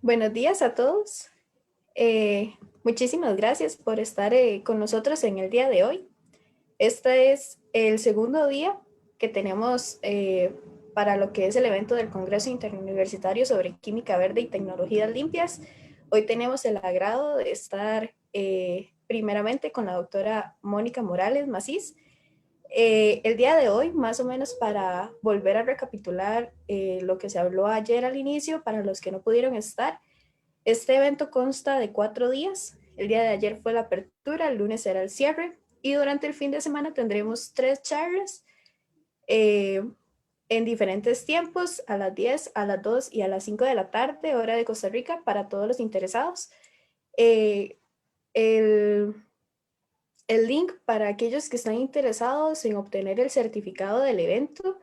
Buenos días a todos. Muchísimas gracias por estar con nosotros en el día de hoy. Este es el segundo día que tenemos para lo que es el evento del Congreso Interuniversitario sobre Química Verde y Tecnologías Limpias. Hoy tenemos el agrado de estar primeramente con la doctora Mónica Morales Macís. El día de hoy, más o menos para volver a recapitular lo que se habló ayer al inicio, para los que no pudieron estar, este evento consta de 4 días. El día de ayer fue la apertura, el lunes será el cierre y durante el fin de semana tendremos 3 charlas eh, en diferentes tiempos, a las 10, a las 2 y a las 5 de la tarde, hora de Costa Rica, para todos los interesados. Eh, el, el link para aquellos que están interesados en obtener el certificado del evento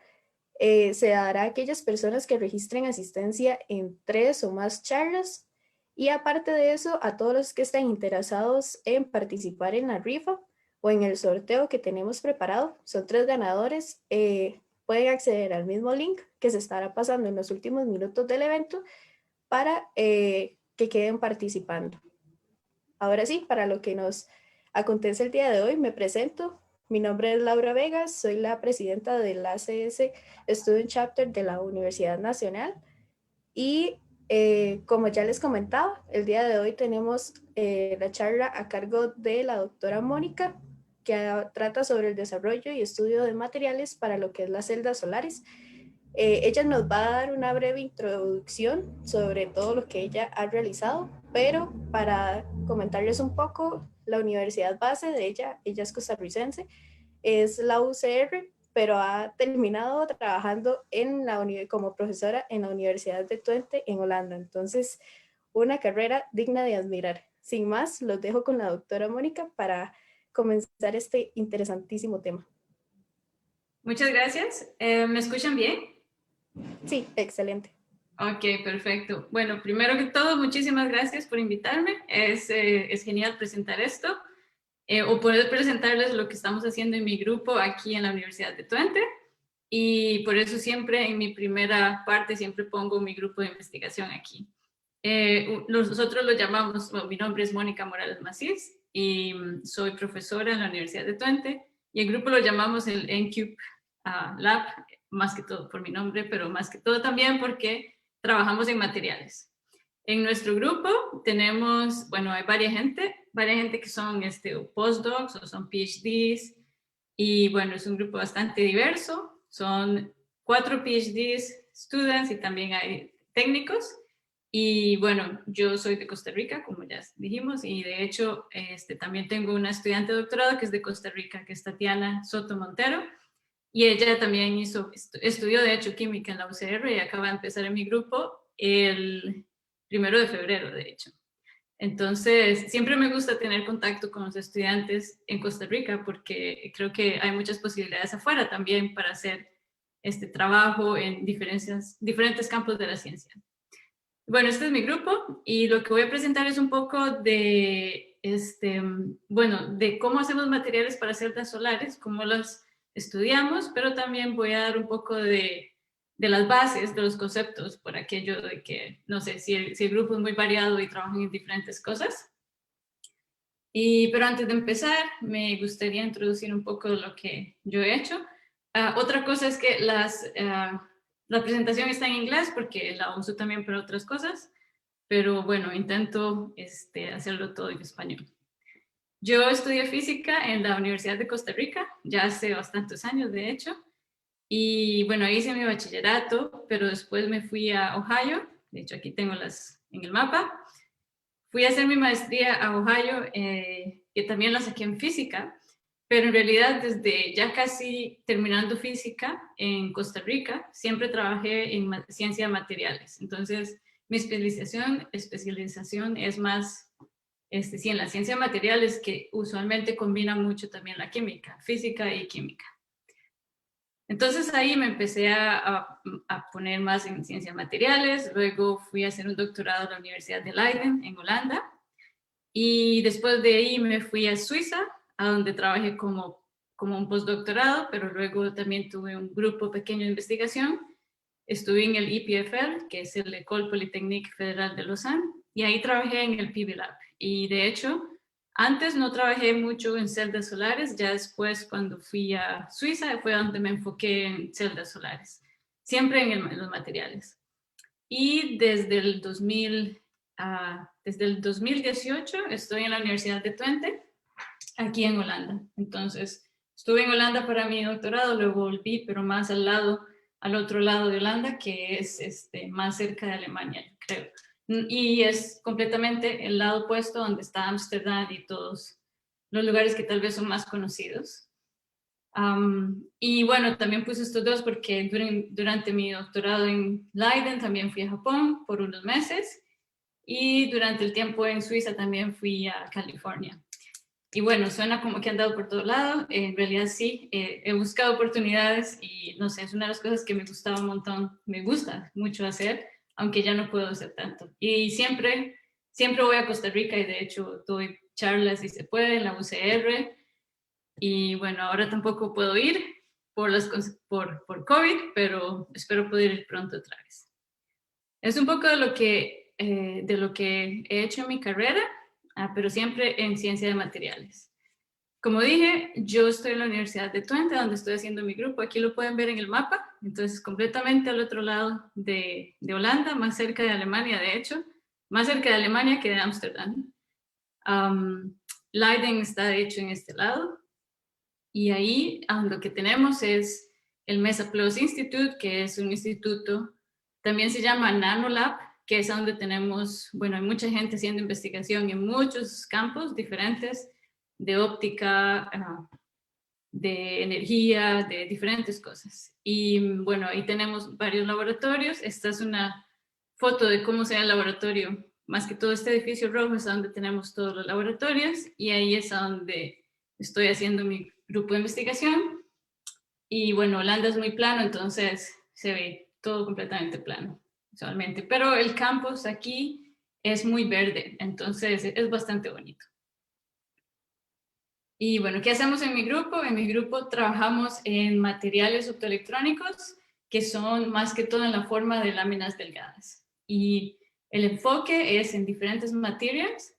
se dará a aquellas personas que registren asistencia en 3 o más charlas y aparte de eso a todos los que estén interesados en participar en la rifa o en el sorteo que tenemos preparado. Son 3 ganadores. Pueden acceder al mismo link que se estará pasando en los últimos minutos del evento para que queden participando. Ahora sí, para lo que nos acontece el día de hoy, me presento. Mi nombre es Laura Vegas, soy la presidenta del ACS Student Chapter de la Universidad Nacional y como ya les comentaba, el día de hoy tenemos la charla a cargo de la doctora Mónica, que trata sobre el desarrollo y estudio de materiales para lo que es las celdas solares. Ella nos va a dar una breve introducción sobre todo lo que ella ha realizado, pero para comentarles un poco, la universidad base de ella es costarricense, es la UCR, pero ha terminado trabajando como profesora en la Universidad de Twente en Holanda. Entonces, una carrera digna de admirar. Sin más, los dejo con la doctora Mónica para comenzar este interesantísimo tema. Muchas gracias. ¿Me escuchan bien? Sí, excelente. Ok, perfecto. Bueno, primero que todo, muchísimas gracias por invitarme. Es genial presentar esto o poder presentarles lo que estamos haciendo en mi grupo aquí en la Universidad de Twente. Y por eso siempre en mi primera parte siempre pongo mi grupo de investigación aquí. Nosotros lo llamamos, bueno, mi nombre es Mónica Morales Macís y soy profesora en la Universidad de Twente y el grupo lo llamamos el NCUBE Lab, más que todo por mi nombre, pero más que todo también porque trabajamos en materiales. En nuestro grupo tenemos, bueno, hay varias gente que son postdocs o son PhDs y bueno, es un grupo bastante diverso, son 4 PhDs students y también hay técnicos. Y bueno, yo soy de Costa Rica, como ya dijimos, y de hecho también tengo una estudiante de doctorado que es de Costa Rica, que es Tatiana Soto Montero, y ella también estudió de hecho química en la UCR y acaba de empezar en mi grupo el 1 de febrero, de hecho. Entonces, siempre me gusta tener contacto con los estudiantes en Costa Rica porque creo que hay muchas posibilidades afuera también para hacer este trabajo en diferentes campos de la ciencia. Bueno, este es mi grupo y lo que voy a presentar es un poco de, bueno, de cómo hacemos materiales para celdas solares, cómo los estudiamos, pero también voy a dar un poco de las bases, de los conceptos, por aquello de que, no sé, si el grupo es muy variado y trabajan en diferentes cosas. Pero antes de empezar, me gustaría introducir un poco lo que yo he hecho. Otra cosa es que la presentación está en inglés porque la uso también para otras cosas, pero bueno, intento hacerlo todo en español. Yo estudié física en la Universidad de Costa Rica, ya hace bastantes años de hecho, y bueno, hice mi bachillerato, pero después me fui a Ohio, de hecho aquí tengo las en el mapa. Fui a hacer mi maestría a Ohio, que también la saqué en física, pero en realidad desde ya casi terminando física en Costa Rica, siempre trabajé en ciencia de materiales. Entonces, mi especialización es más, sí, en la ciencia de materiales, que usualmente combina mucho también la química, física y química. Entonces ahí me empecé a poner más en ciencia de materiales, luego fui a hacer un doctorado en la Universidad de Leiden, en Holanda, y después de ahí me fui a Suiza, a donde trabajé como un postdoctorado, pero luego también tuve un grupo pequeño de investigación, estuve en el EPFL, que es el École Polytechnique Federal de Lausanne, y ahí trabajé en el PV Lab. Y de hecho, antes no trabajé mucho en celdas solares, ya después cuando fui a Suiza fue donde me enfoqué en celdas solares, siempre en los materiales. Y desde el 2018 estoy en la Universidad de Twente, aquí en Holanda. Entonces, estuve en Holanda para mi doctorado, luego volví, pero más al otro lado de Holanda, que es más cerca de Alemania, creo. Y es completamente el lado opuesto donde está Ámsterdam y todos los lugares que tal vez son más conocidos. Y bueno, también puse estos dos porque durante mi doctorado en Leiden también fui a Japón por unos meses y durante el tiempo en Suiza también fui a California. Y bueno, suena como que he andado por todo lado, en realidad sí, he buscado oportunidades y no sé, es una de las cosas que me gustaba un montón, me gusta mucho hacer, aunque ya no puedo hacer tanto. Y siempre voy a Costa Rica y de hecho doy charlas si se puede en la UCR. Y bueno, ahora tampoco puedo ir por COVID, pero espero poder ir pronto otra vez. Es un poco de lo que he hecho en mi carrera, pero siempre en ciencia de materiales. Como dije, yo estoy en la Universidad de Twente, donde estoy haciendo mi grupo. Aquí lo pueden ver en el mapa. Entonces, completamente al otro lado de Holanda, más cerca de Alemania, de hecho. Más cerca de Alemania que de Ámsterdam. Leiden está, de hecho, en este lado. Y ahí lo que tenemos es el Mesa Plus Institute, que es un instituto, también se llama Nanolab, que es donde tenemos, bueno, hay mucha gente haciendo investigación en muchos campos diferentes, de óptica, de energía, de diferentes cosas. Y bueno, ahí tenemos varios laboratorios. Esta es una foto de cómo sea el laboratorio. Más que todo este edificio rojo es donde tenemos todos los laboratorios y ahí es donde estoy haciendo mi grupo de investigación. Y bueno, Holanda es muy plano, entonces se ve todo completamente plano visualmente. Pero el campus aquí es muy verde, entonces es bastante bonito. Y bueno, ¿qué hacemos en mi grupo? En mi grupo trabajamos en materiales optoelectrónicos que son más que todo en la forma de láminas delgadas. Y el enfoque es en diferentes materiales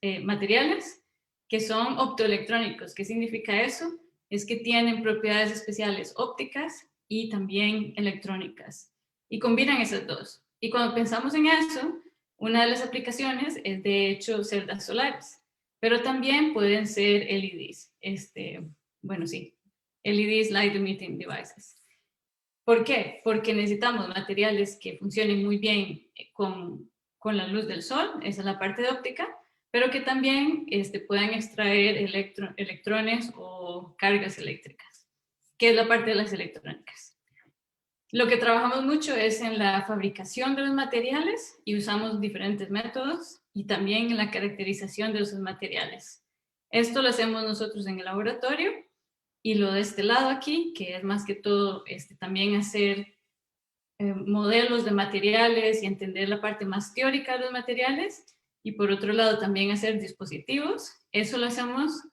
que son optoelectrónicos. ¿Qué significa eso? Es que tienen propiedades especiales ópticas y también electrónicas. Y combinan esas dos. Y cuando pensamos en eso, una de las aplicaciones es de hecho celdas solares, pero también pueden ser LEDs. Bueno, sí, LEDs, Light Emitting Devices. ¿Por qué? Porque necesitamos materiales que funcionen muy bien con la luz del sol, esa es la parte de óptica, pero que también puedan extraer electrones o cargas eléctricas, que es la parte de las electrónicas. Lo que trabajamos mucho es en la fabricación de los materiales y usamos diferentes métodos y también en la caracterización de esos materiales. Esto lo hacemos nosotros en el laboratorio y lo de este lado aquí, que es más que todo también hacer modelos de materiales y entender la parte más teórica de los materiales y por otro lado también hacer dispositivos. Eso lo hacemos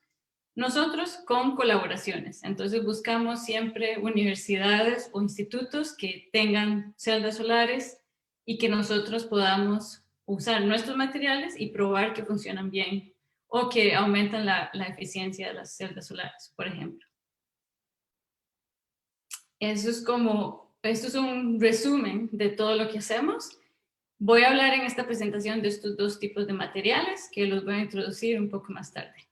nosotros con colaboraciones. Entonces buscamos siempre universidades o institutos que tengan celdas solares y que nosotros podamos usar nuestros materiales y probar que funcionan bien o que aumentan la eficiencia de las celdas solares, por ejemplo. Esto es un resumen de todo lo que hacemos. Voy a hablar en esta presentación de estos dos tipos de materiales que los voy a introducir un poco más tarde.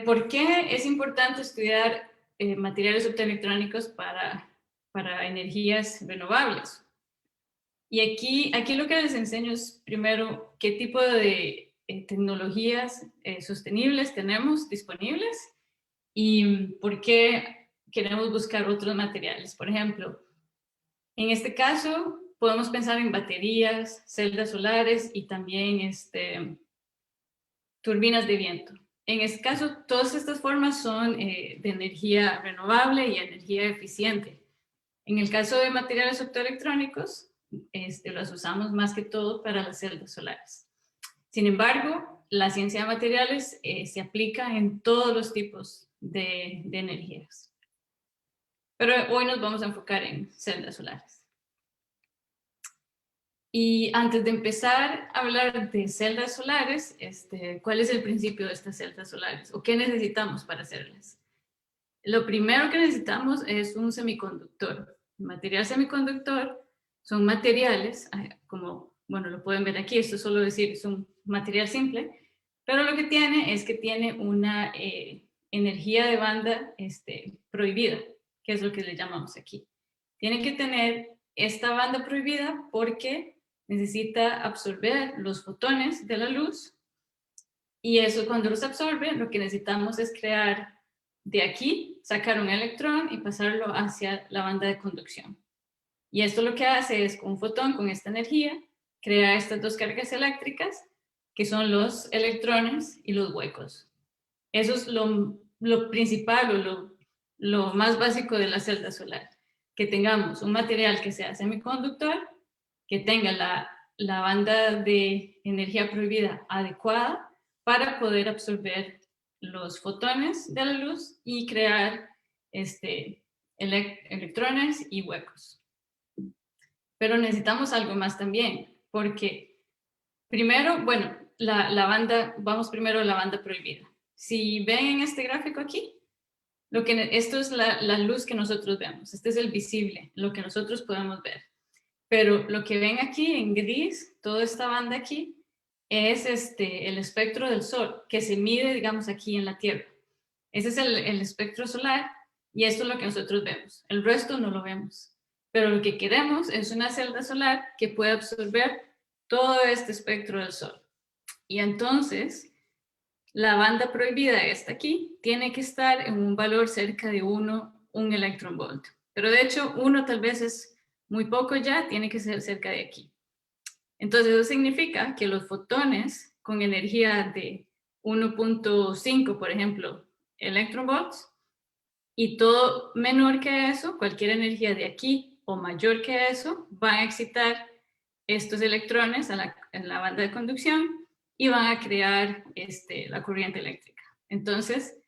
¿Por qué es importante estudiar materiales optoelectrónicos para energías renovables? Y aquí lo que les enseño es primero qué tipo de tecnologías sostenibles tenemos disponibles y por qué queremos buscar otros materiales. Por ejemplo, en este caso podemos pensar en baterías, celdas solares y también turbinas de viento. En este caso, todas estas formas son de energía renovable y energía eficiente. En el caso de materiales optoelectrónicos, los usamos más que todo para las celdas solares. Sin embargo, la ciencia de materiales se aplica en todos los tipos de energías. Pero hoy nos vamos a enfocar en celdas solares. Y antes de empezar a hablar de celdas solares, ¿cuál es el principio de estas celdas solares? ¿O qué necesitamos para hacerlas? Lo primero que necesitamos es un semiconductor. El material semiconductor son materiales, como, bueno, lo pueden ver aquí, esto es solo decir, es un material simple, pero lo que tiene es que tiene una energía de banda prohibida, que es lo que le llamamos aquí. Tiene que tener esta banda prohibida porque necesita absorber los fotones de la luz, y eso, cuando los absorbe, lo que necesitamos es crear de aquí, sacar un electrón y pasarlo hacia la banda de conducción. Y esto lo que hace es, con un fotón, con esta energía, crea estas dos cargas eléctricas, que son los electrones y los huecos. Eso es lo principal o lo más básico de la celda solar. Que tengamos un material que sea semiconductor, que tenga la banda de energía prohibida adecuada para poder absorber los fotones de la luz y crear electrones y huecos. Pero necesitamos algo más también, porque primero, bueno, vamos primero a la banda prohibida. Si ven en este gráfico aquí, esto es la luz que nosotros vemos, este es el visible, lo que nosotros podemos ver. Pero lo que ven aquí en gris, toda esta banda aquí, es el espectro del Sol, que se mide, digamos, aquí en la Tierra. Ese es el espectro solar y esto es lo que nosotros vemos. El resto no lo vemos. Pero lo que queremos es una celda solar que pueda absorber todo este espectro del Sol. Y entonces, la banda prohibida, esta aquí, tiene que estar en un valor cerca de 1 electronvolt. Pero de hecho, 1 tal vez es muy poco ya, tiene que ser cerca de aquí. Entonces, eso significa que los fotones con energía de 1.5, por ejemplo, electronvolts, y todo menor que eso, cualquier energía de aquí o mayor que eso, van a excitar estos electrones en la banda de conducción y van a crear la corriente eléctrica. Entonces,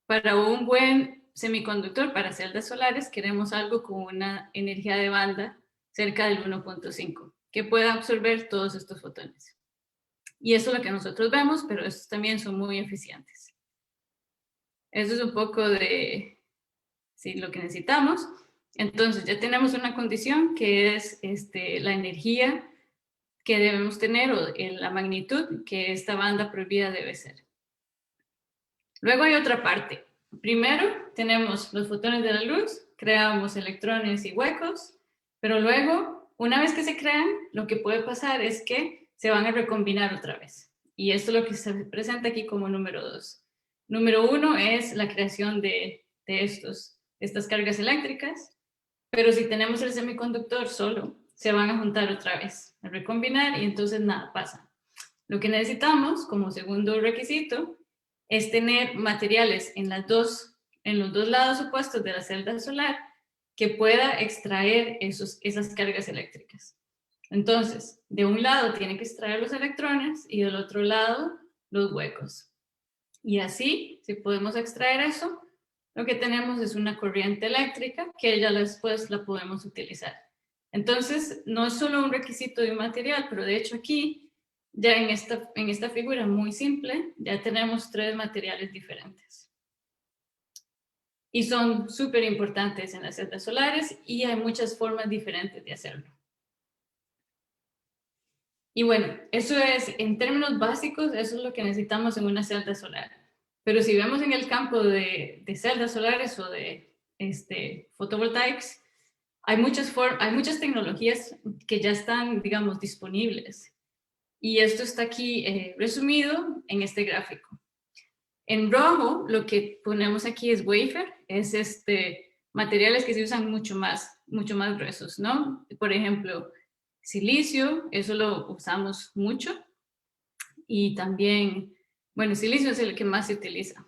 para un buen semiconductor, para celdas solares, queremos algo con una energía de banda cerca del 1.5, que pueda absorber todos estos fotones. Y eso es lo que nosotros vemos, pero estos también son muy eficientes. Eso es un poco de lo que necesitamos. Entonces, ya tenemos una condición que es la energía que debemos tener o la magnitud que esta banda prohibida debe ser. Luego hay otra parte. Primero tenemos los fotones de la luz, creamos electrones y huecos, pero luego, una vez que se crean, lo que puede pasar es que se van a recombinar otra vez. Y esto es lo que se presenta aquí como número 2. Número 1 es la creación de estas cargas eléctricas, pero si tenemos el semiconductor solo, se van a juntar otra vez, a recombinar y entonces nada pasa. Lo que necesitamos como segundo requisito es tener materiales en los dos lados opuestos de la celda solar que pueda extraer esas cargas eléctricas. Entonces, de un lado tiene que extraer los electrones y del otro lado los huecos. Y así, si podemos extraer eso, lo que tenemos es una corriente eléctrica que ya después la podemos utilizar. Entonces, no es solo un requisito de un material, pero de hecho aquí, ya en esta figura muy simple, ya tenemos 3 materiales diferentes. Y son súper importantes en las celdas solares y hay muchas formas diferentes de hacerlo. Y bueno, eso es, en términos básicos, eso es lo que necesitamos en una celda solar. Pero si vemos en el campo de celdas solares o de fotovoltaicos, hay muchas tecnologías que ya están, digamos, disponibles. Y esto está aquí resumido en este gráfico. En rojo, lo que ponemos aquí es wafer, es materiales que se usan mucho más gruesos, ¿no? Por ejemplo, silicio, eso lo usamos mucho. Y también, bueno, silicio es el que más se utiliza.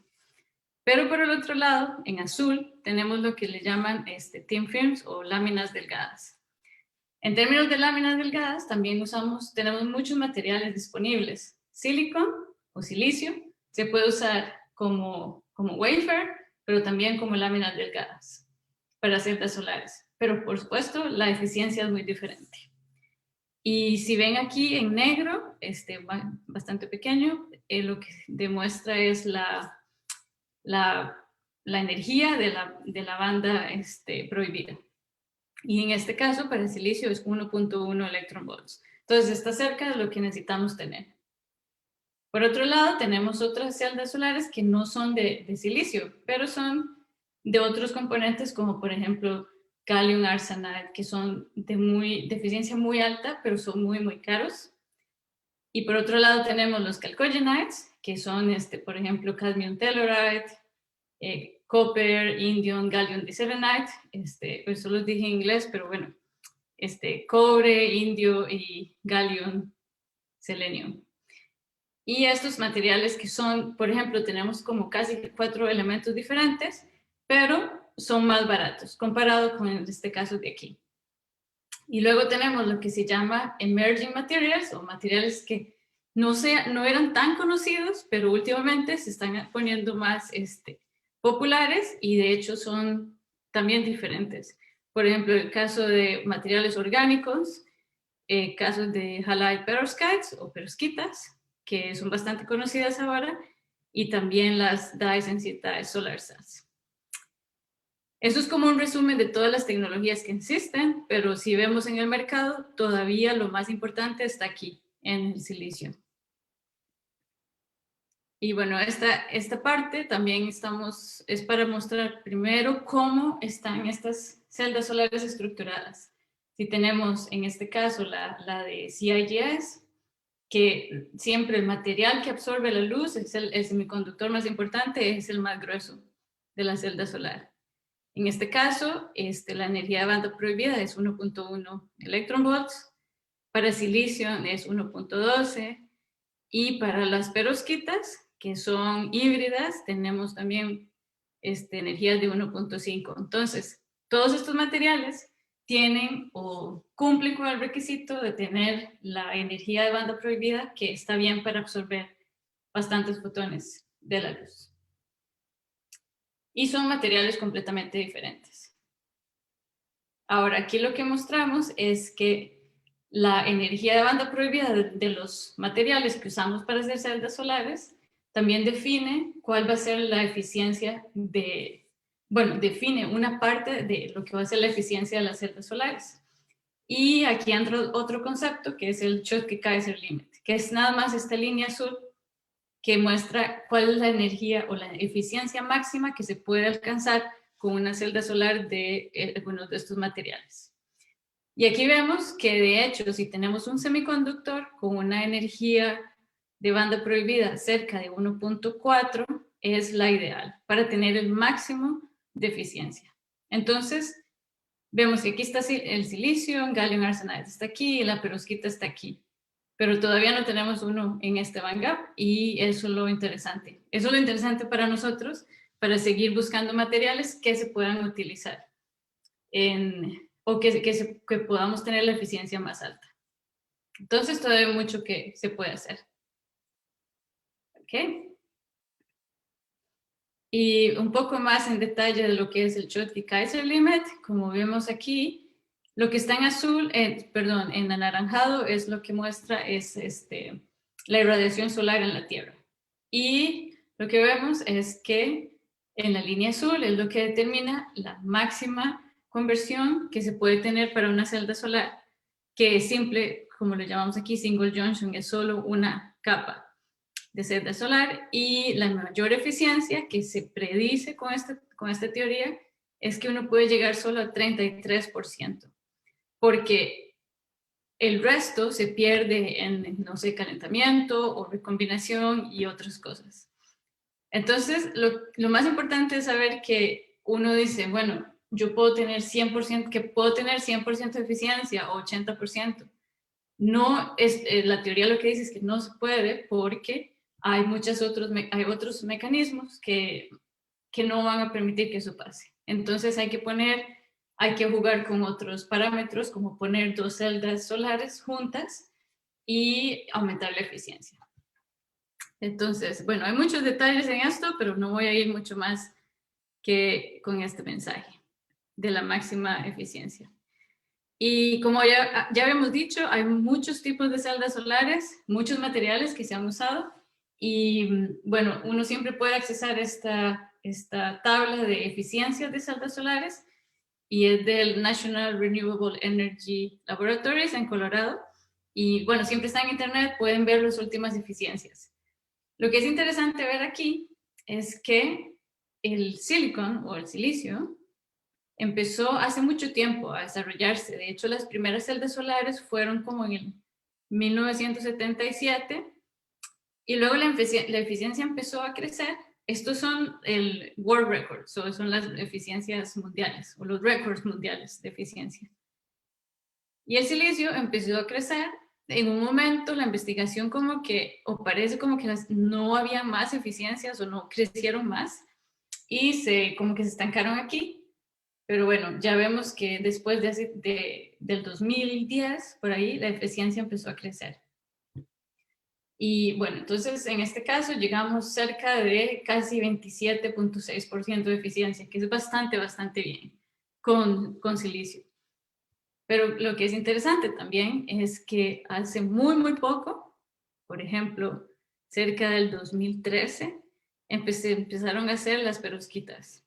Pero por el otro lado, en azul, tenemos lo que le llaman thin films o láminas delgadas. En términos de láminas delgadas, también tenemos muchos materiales disponibles. Silicon o silicio se puede usar como wafer, pero también como láminas delgadas para celdas solares. Pero por supuesto, la eficiencia es muy diferente. Y si ven aquí en negro, bastante pequeño, lo que demuestra es la energía de la banda prohibida. Y en este caso, para el silicio es 1.1 electronvolts. Entonces, está cerca de lo que necesitamos tener. Por otro lado, tenemos otras celdas solares que no son de silicio, pero son de otros componentes, como por ejemplo gallium arsenide, que son de eficiencia muy alta, pero son muy, muy caros. Y por otro lado tenemos los chalcogenides, que son, por ejemplo, cadmium telluride, copper, indium, gallium diselenite, eso los dije en inglés, pero bueno, cobre, indio y gallium, selenium. Y estos materiales que son, por ejemplo, tenemos como casi 4 elementos diferentes, pero son más baratos comparado con este caso de aquí. Y luego tenemos lo que se llama emerging materials, o materiales que no eran tan conocidos, pero últimamente se están poniendo más populares y de hecho son también diferentes. Por ejemplo, el caso de materiales orgánicos, casos de halide perovskites o perovskitas, que son bastante conocidas ahora, y también las dyes and dyes solar cells. Eso es como un resumen de todas las tecnologías que existen, pero si vemos en el mercado, todavía lo más importante está aquí, en el silicio. Y bueno, esta parte también es para mostrar primero cómo están estas celdas solares estructuradas. Si tenemos en este caso la de CIGS, que siempre el material que absorbe la luz, el semiconductor más importante, es el más grueso de la celda solar. En este caso, la energía de banda prohibida es 1.1 electronvolts, para silicio es 1.12 y para las perovskitas, que son híbridas, tenemos también energías de 1.5. Entonces, todos estos materiales tienen o cumplen con el requisito de tener la energía de banda prohibida que está bien para absorber bastantes fotones de la luz. Y son materiales completamente diferentes. Ahora, aquí lo que mostramos es que la energía de banda prohibida de los materiales que usamos para hacer celdas solares también define cuál va a ser la eficiencia define una parte de lo que va a ser la eficiencia de las celdas solares. Y aquí entra otro concepto que es el Schottky-Kaiser Limit, que es nada más esta línea azul que muestra cuál es la energía o la eficiencia máxima que se puede alcanzar con una celda solar de algunos de estos materiales. Y aquí vemos que de hecho, si tenemos un semiconductor con una energía de banda prohibida cerca de 1.4, es la ideal para tener el máximo de eficiencia. Entonces, vemos que aquí está el silicio, gallium arsenide está aquí y la perovskita está aquí. Pero todavía no tenemos uno en este band gap y eso es lo interesante. Eso es lo interesante para nosotros, para seguir buscando materiales que se puedan utilizar o que podamos tener la eficiencia más alta. Entonces todavía hay mucho que se puede hacer. ¿Ok? Y un poco más en detalle de lo que es el Schottky-Kaiser Limit, como vemos aquí, lo que está en azul, en anaranjado es lo que muestra es la irradiación solar en la Tierra. Y lo que vemos es que en la línea azul es lo que determina la máxima conversión que se puede tener para una celda solar, que es simple, como lo llamamos aquí, single junction, es solo una capa de celda solar, y la mayor eficiencia que se predice con esta teoría es que uno puede llegar solo a 33%, porque el resto se pierde en, no sé, calentamiento o recombinación y otras cosas. Entonces, lo más importante es saber que uno dice, bueno, yo puedo tener 100%, que puedo tener 100% de eficiencia o 80%. No es, la teoría lo que dice es que no se puede porque hay otros mecanismos que no van a permitir que eso pase. Entonces hay que jugar con otros parámetros, como poner 2 celdas solares juntas y aumentar la eficiencia. Entonces, bueno, hay muchos detalles en esto, pero no voy a ir mucho más que con este mensaje de la máxima eficiencia. Y como ya habíamos dicho, hay muchos tipos de celdas solares, muchos materiales que se han usado y bueno, uno siempre puede accesar esta tabla de eficiencias de celdas solares y es del National Renewable Energy Laboratories en Colorado. Y bueno, siempre está en internet, pueden ver las últimas eficiencias. Lo que es interesante ver aquí es que el silicon o el silicio empezó hace mucho tiempo a desarrollarse. De hecho, las primeras celdas solares fueron como en el 1977 y luego la eficiencia empezó a crecer. Estos son el World Record, son las eficiencias mundiales o los récords mundiales de eficiencia. Y el silicio empezó a crecer. En un momento la investigación como que, o parece como que no había más eficiencias o no crecieron más y como que se estancaron aquí. Pero bueno, ya vemos que después del 2010, por ahí, la eficiencia empezó a crecer. Y bueno, entonces en este caso llegamos cerca de casi 27.6% de eficiencia, que es bastante bien con silicio. Pero lo que es interesante también es que hace muy poco, por ejemplo, cerca del 2013, empezaron a hacer las perovskitas.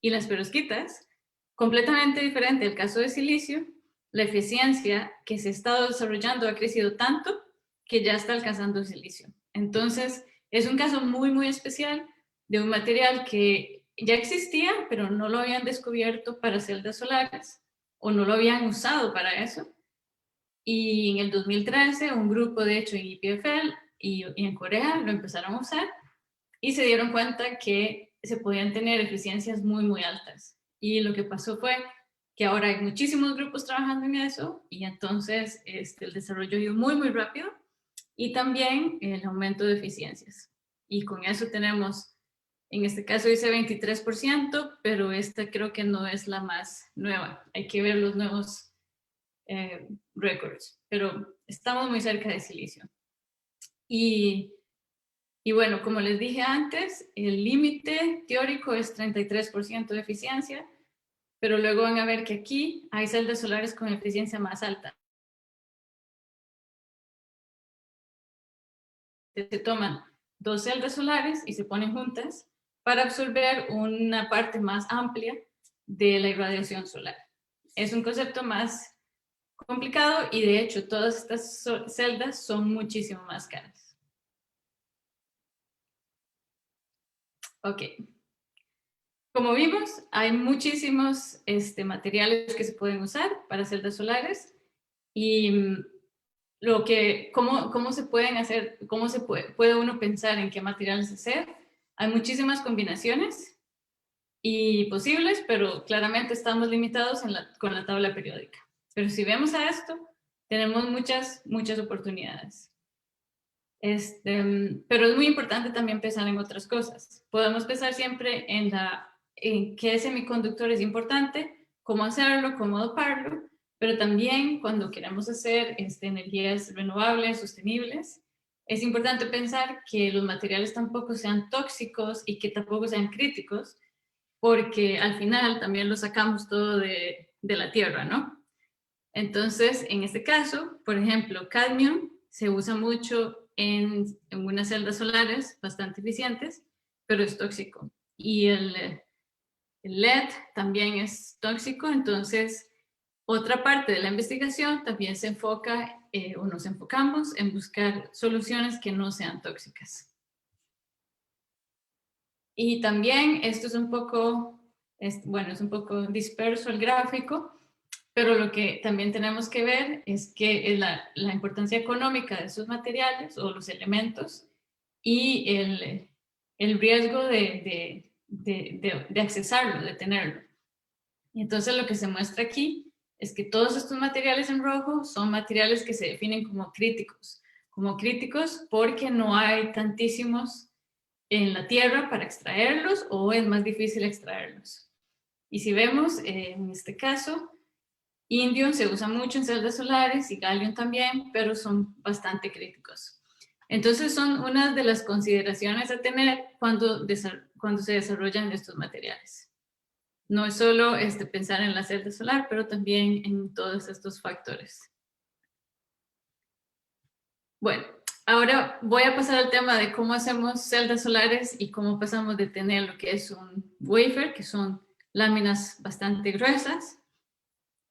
Y las perovskitas, completamente diferente al caso de silicio, la eficiencia que se ha estado desarrollando ha crecido tanto que ya está alcanzando el silicio. Entonces, es un caso muy especial de un material que ya existía, pero no lo habían descubierto para celdas solares o no lo habían usado para eso. Y en el 2013, un grupo, de hecho, en EPFL y en Corea lo empezaron a usar y se dieron cuenta que se podían tener eficiencias muy altas. Y lo que pasó fue que ahora hay muchísimos grupos trabajando en eso y entonces el desarrollo ha ido muy rápido y también el aumento de eficiencias. Y con eso tenemos, en este caso dice 23%, pero esta creo que no es la más nueva. Hay que ver los nuevos récords, pero estamos muy cerca de silicio. Y bueno, como les dije antes, el límite teórico es 33% de eficiencia, pero luego van a ver que aquí hay celdas solares con eficiencia más alta. Se toman dos celdas solares y se ponen juntas para absorber una parte más amplia de la irradiación solar. Es un concepto más complicado y de hecho todas estas celdas son muchísimo más caras. Ok. Como vimos, hay muchísimos materiales que se pueden usar para celdas solares y cómo se pueden hacer, cómo puede uno pensar en qué materiales hacer. Hay muchísimas combinaciones y posibles, pero claramente estamos limitados con la tabla periódica. Pero si vemos a esto, tenemos muchas oportunidades. Pero es muy importante también pensar en otras cosas. Podemos pensar siempre en qué semiconductor es importante, cómo hacerlo, cómo doparlo, pero también cuando queremos hacer energías renovables, sostenibles, es importante pensar que los materiales tampoco sean tóxicos y que tampoco sean críticos, porque al final también lo sacamos todo de la tierra, ¿no? Entonces, en este caso, por ejemplo, cadmio se usa mucho en unas celdas solares bastante eficientes, pero es tóxico. Y el LED también es tóxico, entonces otra parte de la investigación también se enfoca o nos enfocamos en buscar soluciones que no sean tóxicas. Y también esto es un poco, bueno, es un poco disperso el gráfico, pero lo que también tenemos que ver es que la importancia económica de esos materiales o los elementos y el riesgo de accesarlo, de tenerlo. Y entonces lo que se muestra aquí es que todos estos materiales en rojo son materiales que se definen como críticos porque no hay tantísimos en la tierra para extraerlos o es más difícil extraerlos. Y si vemos, en este caso, Indium se usa mucho en celdas solares y Gallium también, pero son bastante críticos. Entonces son una de las consideraciones a tener cuando se desarrollan estos materiales. No es solo pensar en la celda solar, pero también en todos estos factores. Bueno, ahora voy a pasar al tema de cómo hacemos celdas solares y cómo pasamos de tener lo que es un wafer, que son láminas bastante gruesas,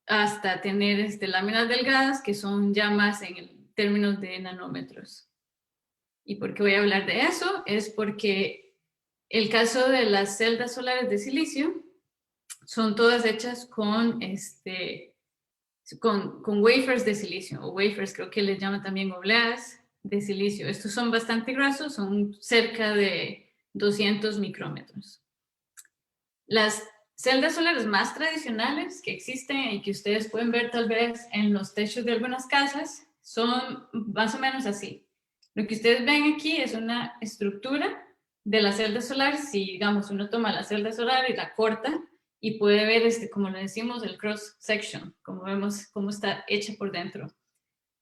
hasta tener láminas delgadas, que son ya más en términos de nanómetros. ¿Y por qué voy a hablar de eso? Es porque el caso de las celdas solares de silicio son todas hechas con wafers de silicio, o wafers, creo que les llaman también obleas de silicio. Estos son bastante gruesos, son cerca de 200 micrómetros. Las celdas solares más tradicionales que existen y que ustedes pueden ver tal vez en los techos de algunas casas son más o menos así. Lo que ustedes ven aquí es una estructura de la celda solar. Si, digamos, uno toma la celda solar y la corta, y puede ver, como le decimos, el cross section, como vemos cómo está hecha por dentro.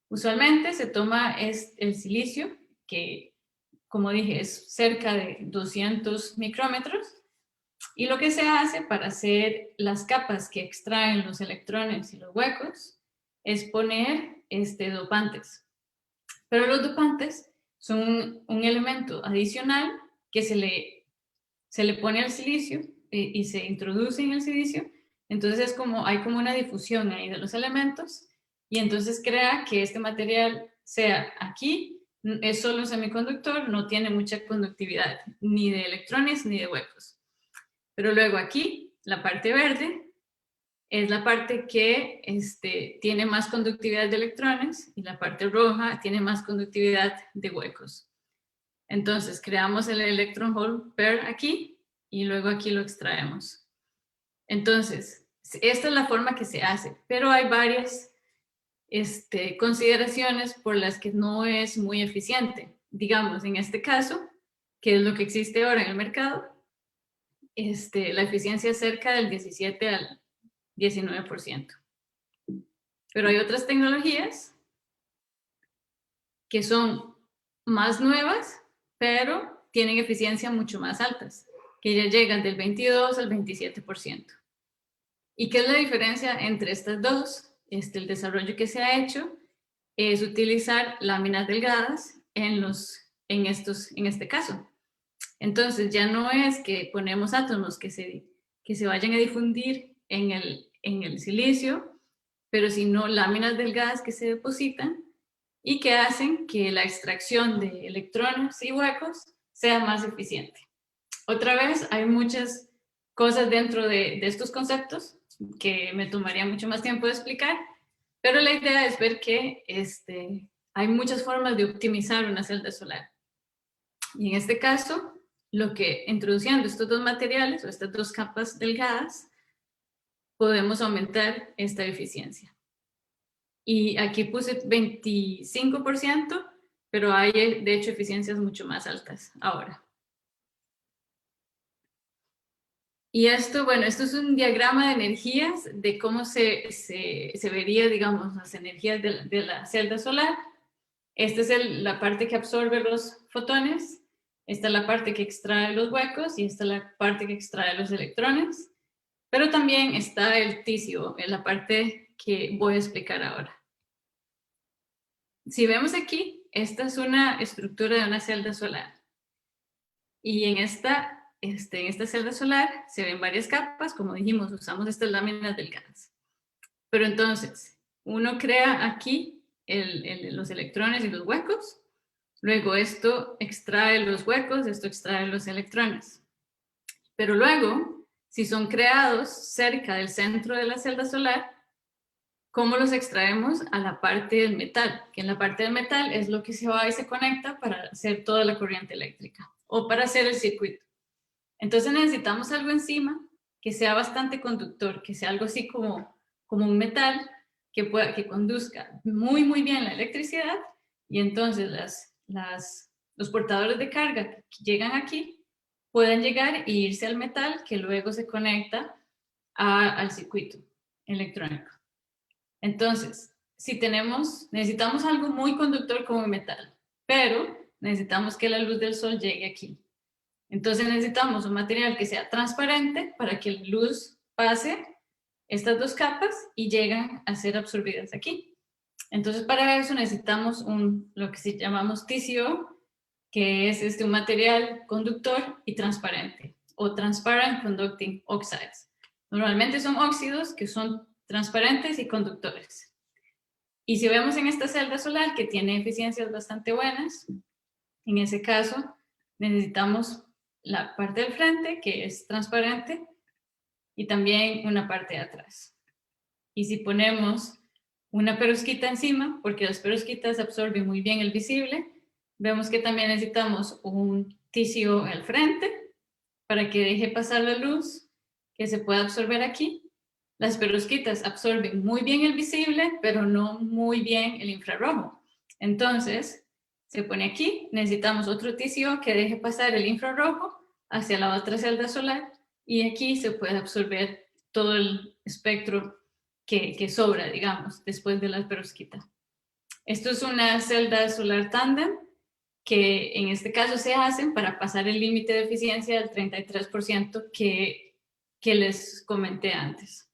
Usualmente se toma el silicio, que, como dije, es cerca de 200 micrómetros, y lo que se hace para hacer las capas que extraen los electrones y los huecos es poner dopantes. Pero los dopantes son un elemento adicional que se le pone al silicio y se introduce en el silicio. Entonces hay como una difusión ahí de los elementos, y entonces crea que este material sea aquí, es solo un semiconductor, no tiene mucha conductividad, ni de electrones ni de huecos. Pero luego aquí, la parte verde, es la parte que tiene más conductividad de electrones, y la parte roja tiene más conductividad de huecos. Entonces creamos el electron hole pair aquí, y luego aquí lo extraemos. Entonces, esta es la forma que se hace, pero hay varias consideraciones por las que no es muy eficiente. Digamos, en este caso, que es lo que existe ahora en el mercado, la eficiencia es cerca del 17 al 19%. Pero hay otras tecnologías que son más nuevas, pero tienen eficiencia mucho más altas, que ya llegan del 22 al 27%. ¿Y qué es la diferencia entre estas dos? El desarrollo que se ha hecho es utilizar láminas delgadas en este caso. Entonces ya no es que ponemos átomos que se vayan a difundir en el silicio, pero sino láminas delgadas que se depositan y que hacen que la extracción de electrones y huecos sea más eficiente. Otra vez, hay muchas cosas dentro de estos conceptos que me tomaría mucho más tiempo de explicar, pero la idea es ver que hay muchas formas de optimizar una celda solar. Y en este caso, introduciendo estos dos materiales o estas dos capas delgadas, podemos aumentar esta eficiencia. Y aquí puse 25%, pero hay de hecho eficiencias mucho más altas ahora. Y esto es un diagrama de energías, de cómo se vería, digamos, las energías de la celda solar. Esta es la parte que absorbe los fotones, esta es la parte que extrae los huecos, y esta es la parte que extrae los electrones. Pero también está el TCO, en la parte que voy a explicar ahora. Si vemos aquí, esta es una estructura de una celda solar. Y en esta celda solar se ven varias capas. Como dijimos, usamos estas láminas delgadas. Pero entonces, uno crea aquí los electrones y los huecos. Luego esto extrae los huecos, esto extrae los electrones. Pero luego, si son creados cerca del centro de la celda solar, ¿cómo los extraemos? A la parte del metal, que en la parte del metal es lo que se va y se conecta para hacer toda la corriente eléctrica o para hacer el circuito. Entonces necesitamos algo encima que sea bastante conductor, que sea algo así como un metal que conduzca muy, muy bien la electricidad, y entonces los portadores de carga que llegan aquí pueden llegar e irse al metal, que luego se conecta al circuito electrónico. Entonces, necesitamos algo muy conductor como metal, pero necesitamos que la luz del sol llegue aquí. Entonces necesitamos un material que sea transparente para que la luz pase estas dos capas y llegan a ser absorbidas aquí. Entonces, para eso necesitamos lo que llamamos TCO, que es un material conductor y transparente, o Transparent Conducting Oxides. Normalmente son óxidos que son transparentes y conductores. Y si vemos en esta celda solar que tiene eficiencias bastante buenas, en ese caso necesitamos la parte del frente, que es transparente, y también una parte de atrás. Y si ponemos una perovskita encima, porque las perovskitas absorben muy bien el visible, vemos que también necesitamos un TCO al frente para que deje pasar la luz que se pueda absorber aquí. Las perovskitas absorben muy bien el visible, pero no muy bien el infrarrojo. Entonces, se pone aquí, necesitamos otro TCO que deje pasar el infrarrojo hacia la otra celda solar y aquí se puede absorber todo el espectro que sobra, digamos, después de la perovskita. Esto es una celda solar tándem que en este caso se hacen para pasar el límite de eficiencia del 33% que les comenté antes.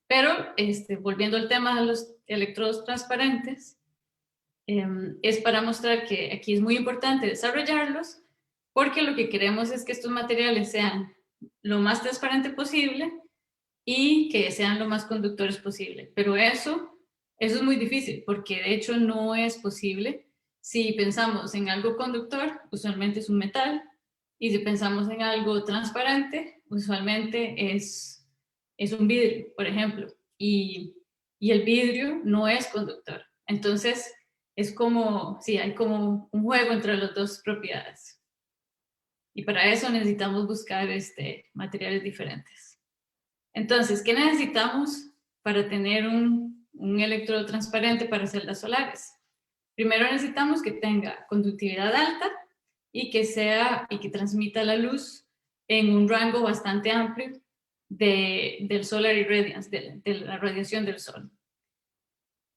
Pero volviendo al tema de los electrodos transparentes, es para mostrar que aquí es muy importante desarrollarlos porque lo que queremos es que estos materiales sean lo más transparente posible y que sean lo más conductores posible. Pero eso es muy difícil porque de hecho no es posible. Si pensamos en algo conductor, usualmente es un metal, y si pensamos en algo transparente, usualmente es un vidrio, por ejemplo, y el vidrio no es conductor. Entonces, es como, sí, hay como un juego entre las dos propiedades. Y para eso necesitamos buscar materiales diferentes. Entonces, ¿qué necesitamos para tener un electrodo transparente para celdas solares? Primero necesitamos que tenga conductividad alta y que transmita la luz en un rango bastante amplio del solar irradiance, de la radiación del sol.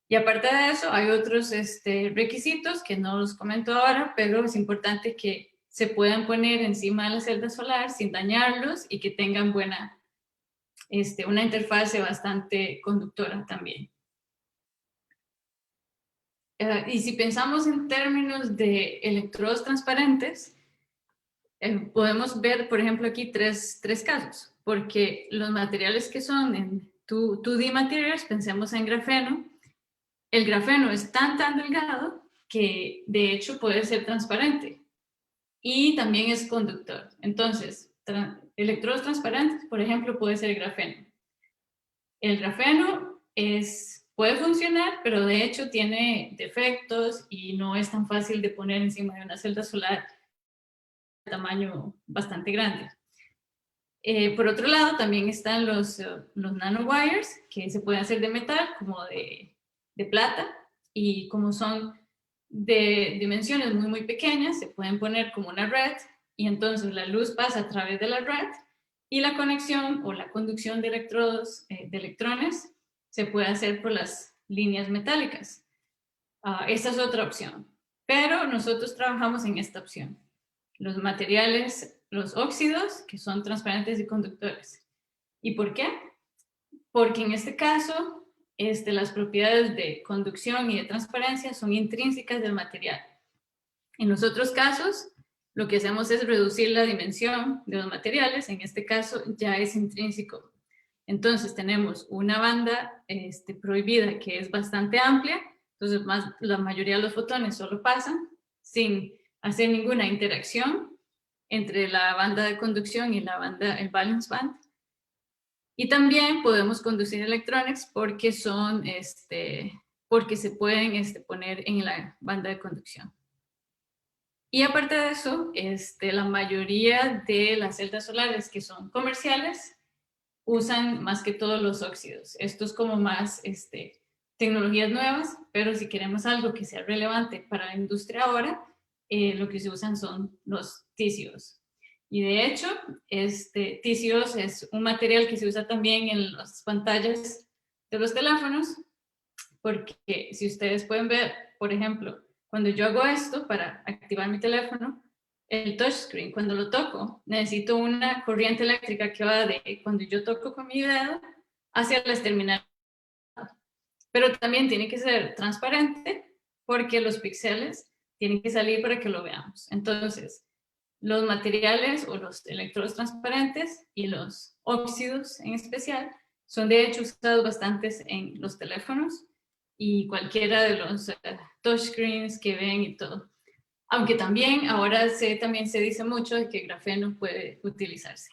Y aparte de eso, hay otros requisitos que no los comento ahora, pero es importante que se puedan poner encima de la celda solar sin dañarlos y que tengan una interfase bastante conductora también. Y si pensamos en términos de electrodos transparentes, podemos ver, por ejemplo, aquí tres casos, porque los materiales que son en 2D materials, pensemos en grafeno, el grafeno es tan delgado que de hecho puede ser transparente y también es conductor. Entonces, electrodos transparentes, por ejemplo, puede ser grafeno. El grafeno puede funcionar, pero de hecho tiene defectos y no es tan fácil de poner encima de una celda solar de tamaño bastante grande. Por otro lado, también están los nanowires, que se pueden hacer de metal, como de plata, y como son de dimensiones muy pequeñas, se pueden poner como una red, y entonces la luz pasa a través de la red, y la conexión o la conducción de electrodos, de electrones, se puede hacer por las líneas metálicas. Esta es otra opción, pero nosotros trabajamos en esta opción. Los materiales, los óxidos, que son transparentes y conductores. ¿Y por qué? Porque en este caso, las propiedades de conducción y de transparencia son intrínsecas del material. En los otros casos, lo que hacemos es reducir la dimensión de los materiales, en este caso ya es intrínseco. Entonces tenemos una banda prohibida que es bastante amplia, entonces la mayoría de los fotones solo pasan sin hacer ninguna interacción entre la banda de conducción y el valence band. Y también podemos conducir electrones porque porque se pueden poner en la banda de conducción. Y aparte de eso, la mayoría de las celdas solares que son comerciales usan más que todos los óxidos. Esto es como más tecnologías nuevas, pero si queremos algo que sea relevante para la industria ahora, lo que se usan son los TCOs. Y de hecho, TCOs es un material que se usa también en las pantallas de los teléfonos, porque si ustedes pueden ver, por ejemplo, cuando yo hago esto para activar mi teléfono, el touchscreen, cuando lo toco, necesito una corriente eléctrica que va de cuando yo toco con mi dedo hacia las terminales. Pero también tiene que ser transparente porque los píxeles tienen que salir para que lo veamos. Entonces, los materiales o los electrodos transparentes y los óxidos en especial son de hecho usados bastantes en los teléfonos y cualquiera de los touchscreens que ven y todo. Aunque también ahora también se dice mucho de que grafeno puede utilizarse.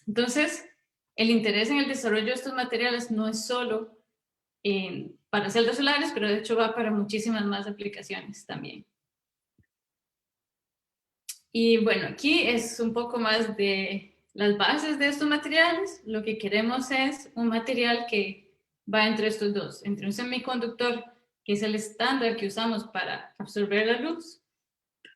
Entonces, el interés en el desarrollo de estos materiales no es solo para celdas solares, pero de hecho va para muchísimas más aplicaciones también. Y bueno, aquí es un poco más de las bases de estos materiales. Lo que queremos es un material que va entre estos dos, entre un semiconductor, que es el estándar que usamos para absorber la luz,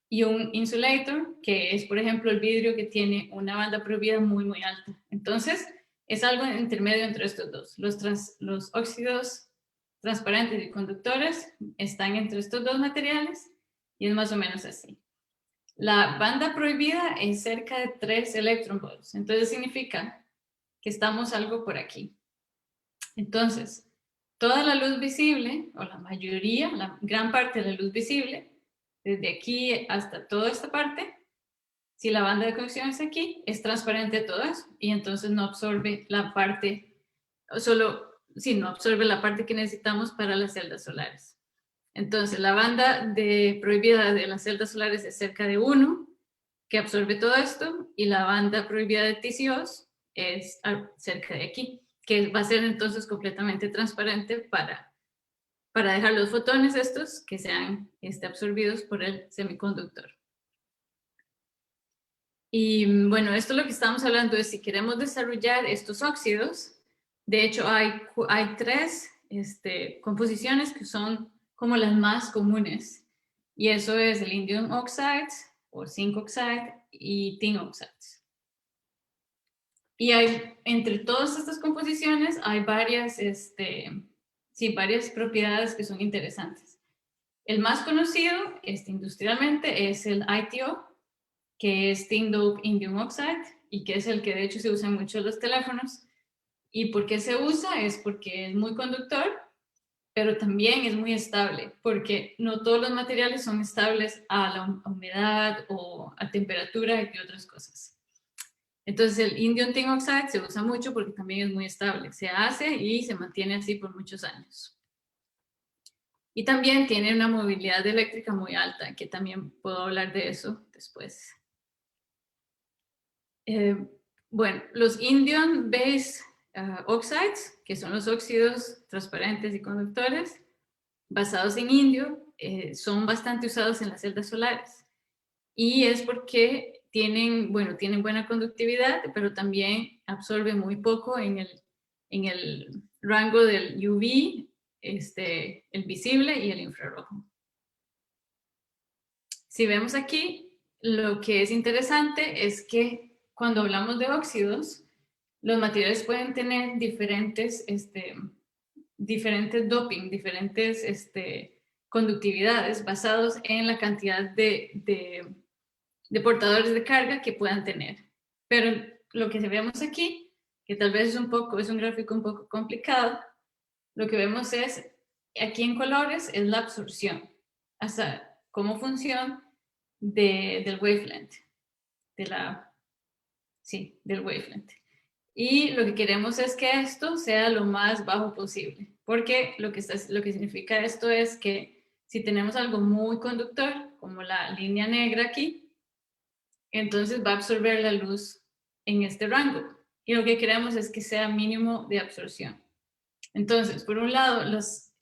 y un insulator, que es, por ejemplo, el vidrio que tiene una banda prohibida muy, muy alta. Entonces, es algo intermedio entre estos dos. Los óxidos transparentes y conductores están entre estos dos materiales y es más o menos así. La banda prohibida es cerca de 3 electronvolts, entonces significa que estamos algo por aquí. Entonces, toda la luz visible, o la mayoría, la gran parte de la luz visible, desde aquí hasta toda esta parte, si la banda de conexión es aquí, es transparente todo eso y entonces no absorbe la parte, no absorbe la parte que necesitamos para las celdas solares. Entonces, la banda prohibida de las celdas solares es cerca de 1, que absorbe todo esto, y la banda prohibida de TCOs es cerca de aquí, que va a ser entonces completamente transparente para dejar los fotones estos que sean absorbidos por el semiconductor. Y bueno, esto lo que estamos hablando es si queremos desarrollar estos óxidos. De hecho, hay 3 composiciones que son como las más comunes. Y eso es el indium oxide o zinc oxide y tin oxides. Y entre todas estas composiciones hay varias propiedades que son interesantes. El más conocido industrialmente es el ITO, que es Tin Dope Indium Oxide, y que es el que de hecho se usa mucho en los teléfonos. ¿Y por qué se usa? Es porque es muy conductor, pero también es muy estable, porque no todos los materiales son estables a la humedad o a temperatura y otras cosas. Entonces el Indium Tin Oxide se usa mucho porque también es muy estable. Se hace y se mantiene así por muchos años. Y también tiene una movilidad eléctrica muy alta, que también puedo hablar de eso después. Bueno, los indium base oxides, que son los óxidos transparentes y conductores, basados en indio, son bastante usados en las celdas solares. Y es porque tienen buena conductividad, pero también absorben muy poco en el rango del UV, el visible y el infrarrojo. Si vemos aquí, lo que es interesante es que cuando hablamos de óxidos, los materiales pueden tener diferentes doping, diferentes conductividades basados en la cantidad de portadores de carga que puedan tener. Pero lo que vemos aquí, que tal vez es un gráfico un poco complicado, lo que vemos es, aquí en colores, es la absorción, hasta como función del wavelength, del wavelength. Y lo que queremos es que esto sea lo más bajo posible, porque lo que significa esto es que si tenemos algo muy conductor, como la línea negra aquí, entonces va a absorber la luz en este rango. Y lo que queremos es que sea mínimo de absorción. Entonces, por un lado,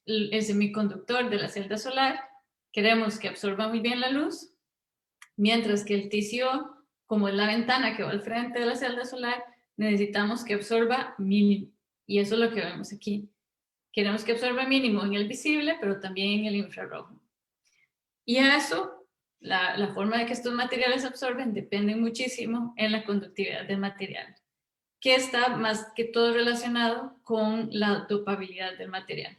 el semiconductor de la celda solar, queremos que absorba muy bien la luz, mientras que el TCO, como es la ventana que va al frente de la celda solar, necesitamos que absorba mínimo. Y eso es lo que vemos aquí. Queremos que absorba mínimo en el visible, pero también en el infrarrojo. Y a eso, la forma de que estos materiales absorben depende muchísimo en la conductividad del material, que está más que todo relacionado con la dopabilidad del material.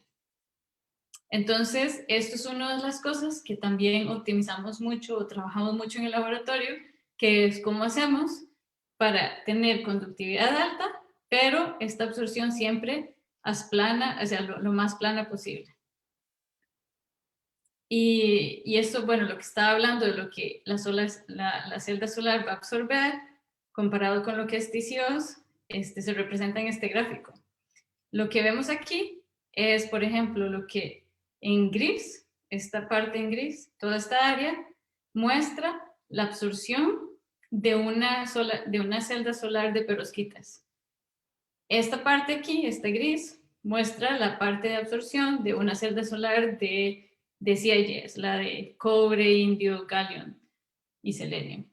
Entonces, esto es una de las cosas que también optimizamos mucho o trabajamos mucho en el laboratorio, que es cómo hacemos para tener conductividad alta, pero esta absorción siempre plana, o sea, lo más plana posible. Y esto, bueno, lo que estaba hablando de lo que la celda solar va a absorber, comparado con lo que es TCOs, se representa en este gráfico. Lo que vemos aquí es, por ejemplo, lo que en gris, esta parte en gris, toda esta área, muestra la absorción de una celda solar de perovskitas. Esta parte aquí, este gris, muestra la parte de absorción de una celda solar de CIGS, la de cobre, indio, gallium y selenio.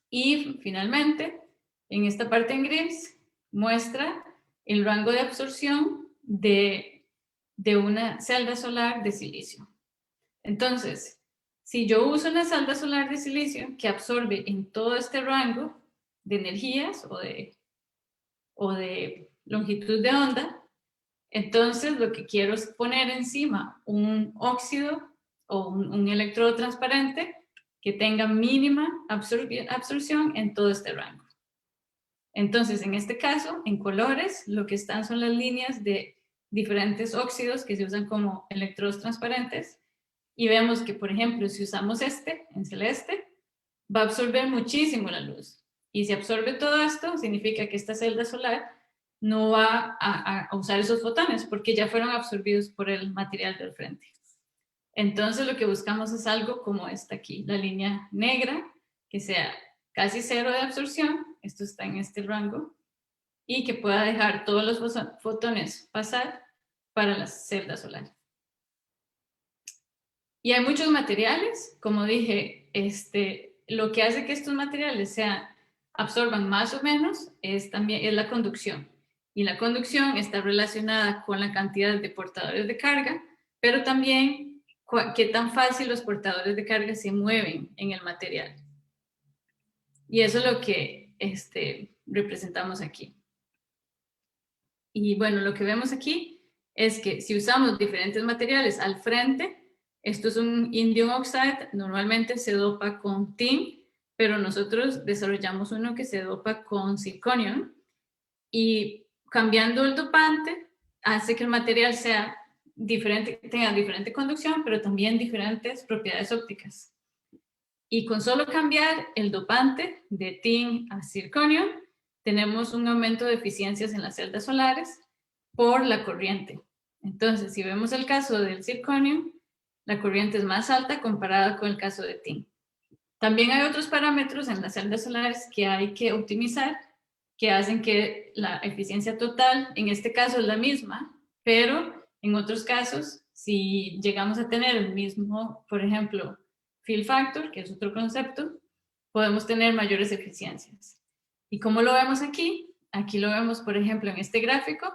Y finalmente, en esta parte en gris, muestra el rango de absorción de una celda solar de silicio. Entonces, si yo uso una celda solar de silicio que absorbe en todo este rango de energías o de longitud de onda, entonces lo que quiero es poner encima un óxido o un electrodo transparente que tenga mínima absorción en todo este rango. Entonces, en este caso, en colores, lo que están son las líneas de diferentes óxidos que se usan como electrodos transparentes. Y vemos que, por ejemplo, si usamos este, en celeste, va a absorber muchísimo la luz. Y si absorbe todo esto, significa que esta celda solar no va a usar esos fotones porque ya fueron absorbidos por el material del frente. Entonces, lo que buscamos es algo como esta aquí, la línea negra, que sea casi cero de absorción, esto está en este rango, y que pueda dejar todos los fotones pasar para la celda solar. Y hay muchos materiales, como dije, lo que hace que estos materiales absorban más o menos es la conducción. Y la conducción está relacionada con la cantidad de portadores de carga, pero también qué tan fácil los portadores de carga se mueven en el material. Y eso es lo que representamos aquí. Y bueno, lo que vemos aquí es que si usamos diferentes materiales al frente, esto es un indium oxide, normalmente se dopa con tin, pero nosotros desarrollamos uno que se dopa con zirconium y cambiando el dopante hace que el material sea diferente, tenga diferente conducción, pero también diferentes propiedades ópticas. Y con solo cambiar el dopante de tin a zirconium, tenemos un aumento de eficiencias en las celdas solares por la corriente. Entonces, si vemos el caso del zirconium, la corriente es más alta comparada con el caso de tin. También hay otros parámetros en las celdas solares que hay que optimizar, que hacen que la eficiencia total, en este caso es la misma, pero en otros casos, si llegamos a tener el mismo, por ejemplo, fill factor, que es otro concepto, podemos tener mayores eficiencias. ¿Y cómo lo vemos aquí? Aquí lo vemos, por ejemplo, en este gráfico,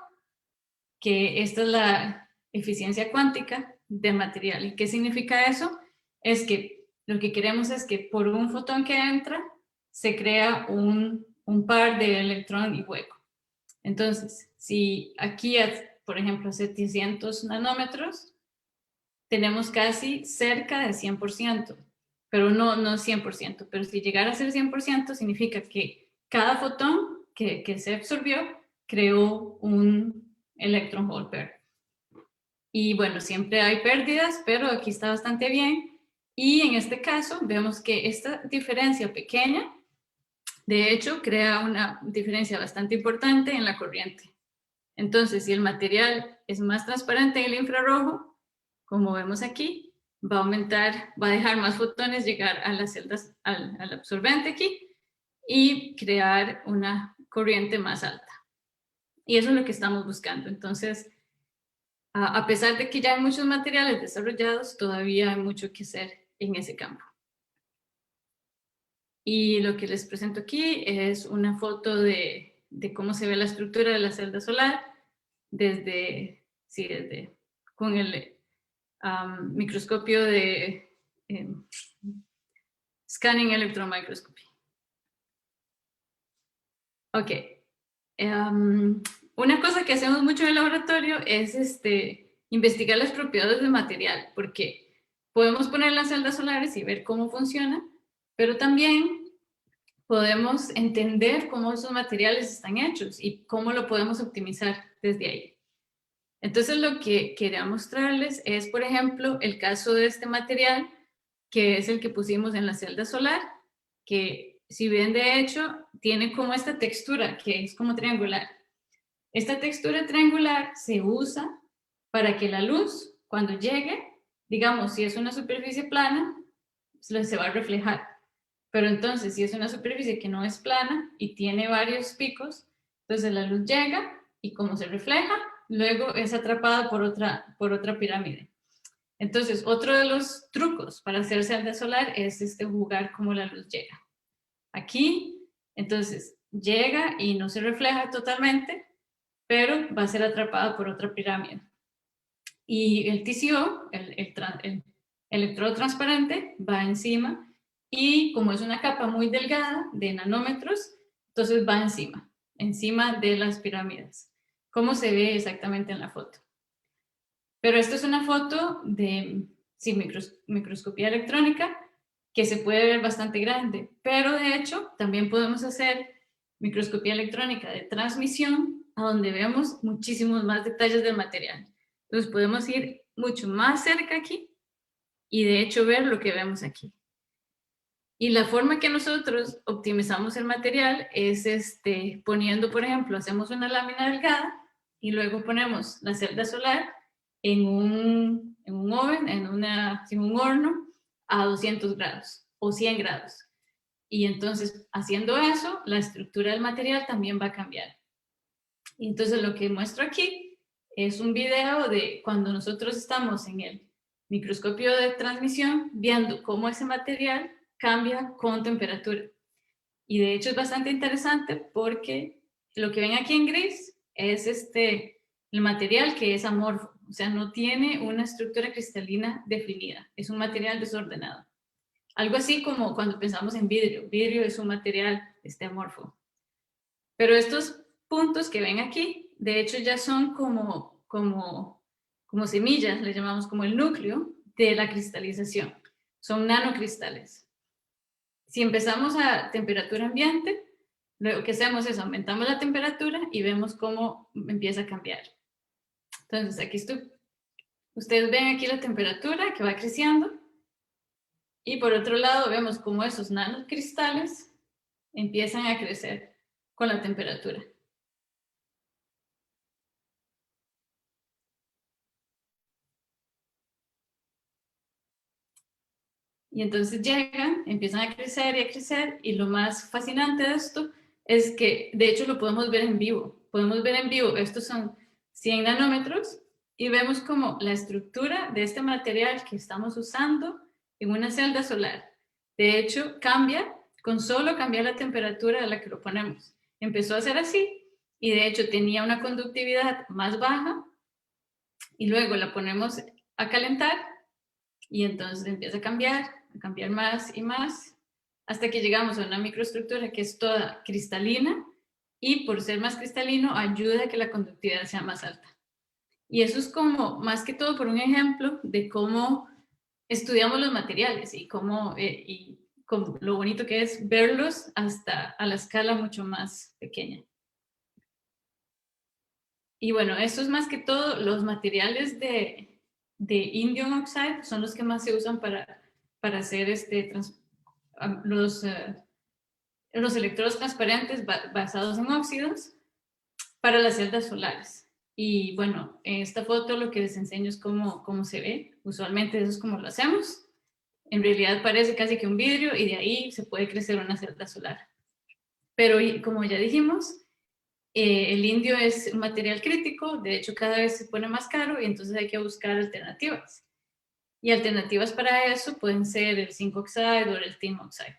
que esta es la eficiencia cuántica de material. ¿Y qué significa eso? Es que lo que queremos es que por un fotón que entra, se crea un par de electrón y hueco. Entonces, si aquí, por ejemplo, 700 nanómetros, tenemos casi cerca de 100%, pero no 100%, pero si llegara a ser 100%, significa que cada fotón que se absorbió creó un electron hole pair. Y bueno, siempre hay pérdidas, pero aquí está bastante bien. Y en este caso vemos que esta diferencia pequeña, de hecho, crea una diferencia bastante importante en la corriente. Entonces, si el material es más transparente en el infrarrojo, como vemos aquí, va a aumentar, va a dejar más fotones llegar a las celdas, al absorbente aquí y crear una corriente más alta. Y eso es lo que estamos buscando. Entonces, a pesar de que ya hay muchos materiales desarrollados, todavía hay mucho que hacer en ese campo. Y lo que les presento aquí es una foto de cómo se ve la estructura de la celda solar con el microscopio de Scanning Electron Microscopy. Ok. Una cosa que hacemos mucho en el laboratorio es investigar las propiedades del material, porque podemos poner las celdas solares y ver cómo funciona, pero también podemos entender cómo esos materiales están hechos y cómo lo podemos optimizar desde ahí. Entonces, lo que quería mostrarles es, por ejemplo, el caso de este material, que es el que pusimos en la celda solar, que si ven, de hecho, tiene como esta textura, que es como triangular. Esta textura triangular se usa para que la luz, cuando llegue, digamos, si es una superficie plana, se va a reflejar. Pero entonces, si es una superficie que no es plana y tiene varios picos, entonces la luz llega y como se refleja, luego es atrapada por otra pirámide. Entonces, otro de los trucos para hacer celda solar es jugar cómo la luz llega. Aquí, entonces, llega y no se refleja totalmente, pero va a ser atrapada por otra pirámide. Y el TCO, el electrodo transparente, va encima y como es una capa muy delgada de nanómetros, entonces va encima de las pirámides, como se ve exactamente en la foto. Pero esto es una foto de microscopía electrónica que se puede ver bastante grande, pero de hecho también podemos hacer microscopía electrónica de transmisión, a donde vemos muchísimos más detalles del material. Entonces podemos ir mucho más cerca aquí y de hecho ver lo que vemos aquí. Y la forma que nosotros optimizamos el material es poniendo, por ejemplo, hacemos una lámina delgada y luego ponemos la celda solar en un oven, en un horno a 200 grados o 100 grados. Y entonces, haciendo eso, la estructura del material también va a cambiar. Y entonces lo que muestro aquí es un video de cuando nosotros estamos en el microscopio de transmisión viendo cómo ese material cambia con temperatura. Y de hecho es bastante interesante porque lo que ven aquí en gris es el material que es amorfo, o sea, no tiene una estructura cristalina definida, es un material desordenado. Algo así como cuando pensamos en vidrio. Vidrio es un material amorfo. Pero estos puntos que ven aquí, de hecho ya son como semillas, le llamamos como el núcleo de la cristalización. Son nanocristales. Si empezamos a temperatura ambiente, lo que hacemos es aumentamos la temperatura y vemos cómo empieza a cambiar. Entonces, aquí ustedes ven aquí la temperatura que va creciendo y por otro lado vemos cómo esos nanocristales empiezan a crecer con la temperatura. Y entonces llegan, empiezan a crecer y lo más fascinante de esto es que de hecho lo podemos ver en vivo. Podemos ver en vivo, estos son 100 nanómetros y vemos como la estructura de este material que estamos usando en una celda solar. De hecho, cambia con solo cambiar la temperatura a la que lo ponemos. Empezó a ser así y de hecho tenía una conductividad más baja y luego la ponemos a calentar y entonces empieza a cambiar más y más, hasta que llegamos a una microestructura que es toda cristalina y por ser más cristalino ayuda a que la conductividad sea más alta. Y eso es como, más que todo, por un ejemplo de cómo estudiamos los materiales y cómo lo bonito que es verlos hasta a la escala mucho más pequeña. Y bueno, eso es más que todo, los materiales de indium oxide son los que más se usan para hacer los electrodos transparentes basados en óxidos para las celdas solares. Y bueno, en esta foto lo que les enseño es cómo se ve. Usualmente eso es como lo hacemos. En realidad parece casi que un vidrio y de ahí se puede crecer una celda solar. Pero como ya dijimos, el indio es un material crítico, de hecho cada vez se pone más caro y entonces hay que buscar alternativas. Y alternativas para eso pueden ser el zinc oxide o el tin oxide.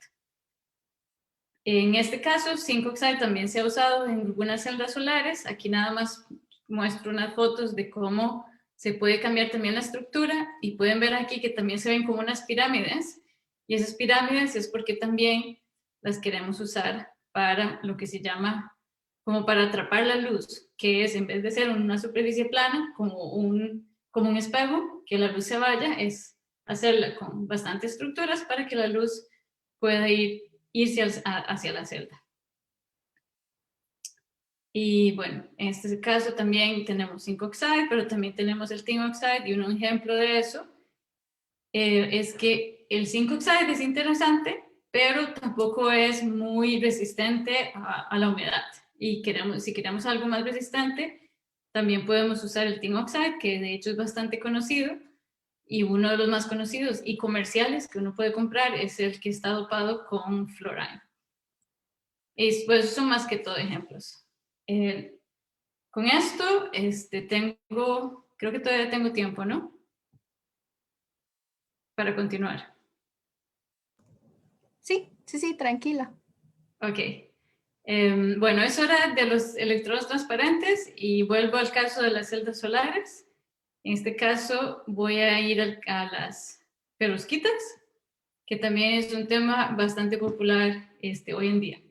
En este caso, zinc oxide también se ha usado en algunas celdas solares. Aquí nada más muestro unas fotos de cómo se puede cambiar también la estructura y pueden ver aquí que también se ven como unas pirámides y esas pirámides es porque también las queremos usar para lo que se llama como para atrapar la luz, que es en vez de ser una superficie plana, como como un espejo, que la luz se vaya, es hacerla con bastantes estructuras para que la luz pueda irse hacia la celda. Y bueno, en este caso también tenemos zinc oxide, pero también tenemos el tin oxide, y un ejemplo de eso es que el zinc oxide es interesante, pero tampoco es muy resistente a la humedad. Y si queremos algo más resistente, también podemos usar el tin oxide, que de hecho es bastante conocido, y uno de los más conocidos y comerciales que uno puede comprar es el que está dopado con fluorine. Y pues son más que todo ejemplos. Con esto, creo que todavía tengo tiempo, ¿no? Para continuar. Sí, sí, sí, tranquila. Ok. Bueno, eso era de los electrodos transparentes y vuelvo al caso de las celdas solares. En este caso voy a ir a las perovskitas, que también es un tema bastante popular hoy en día.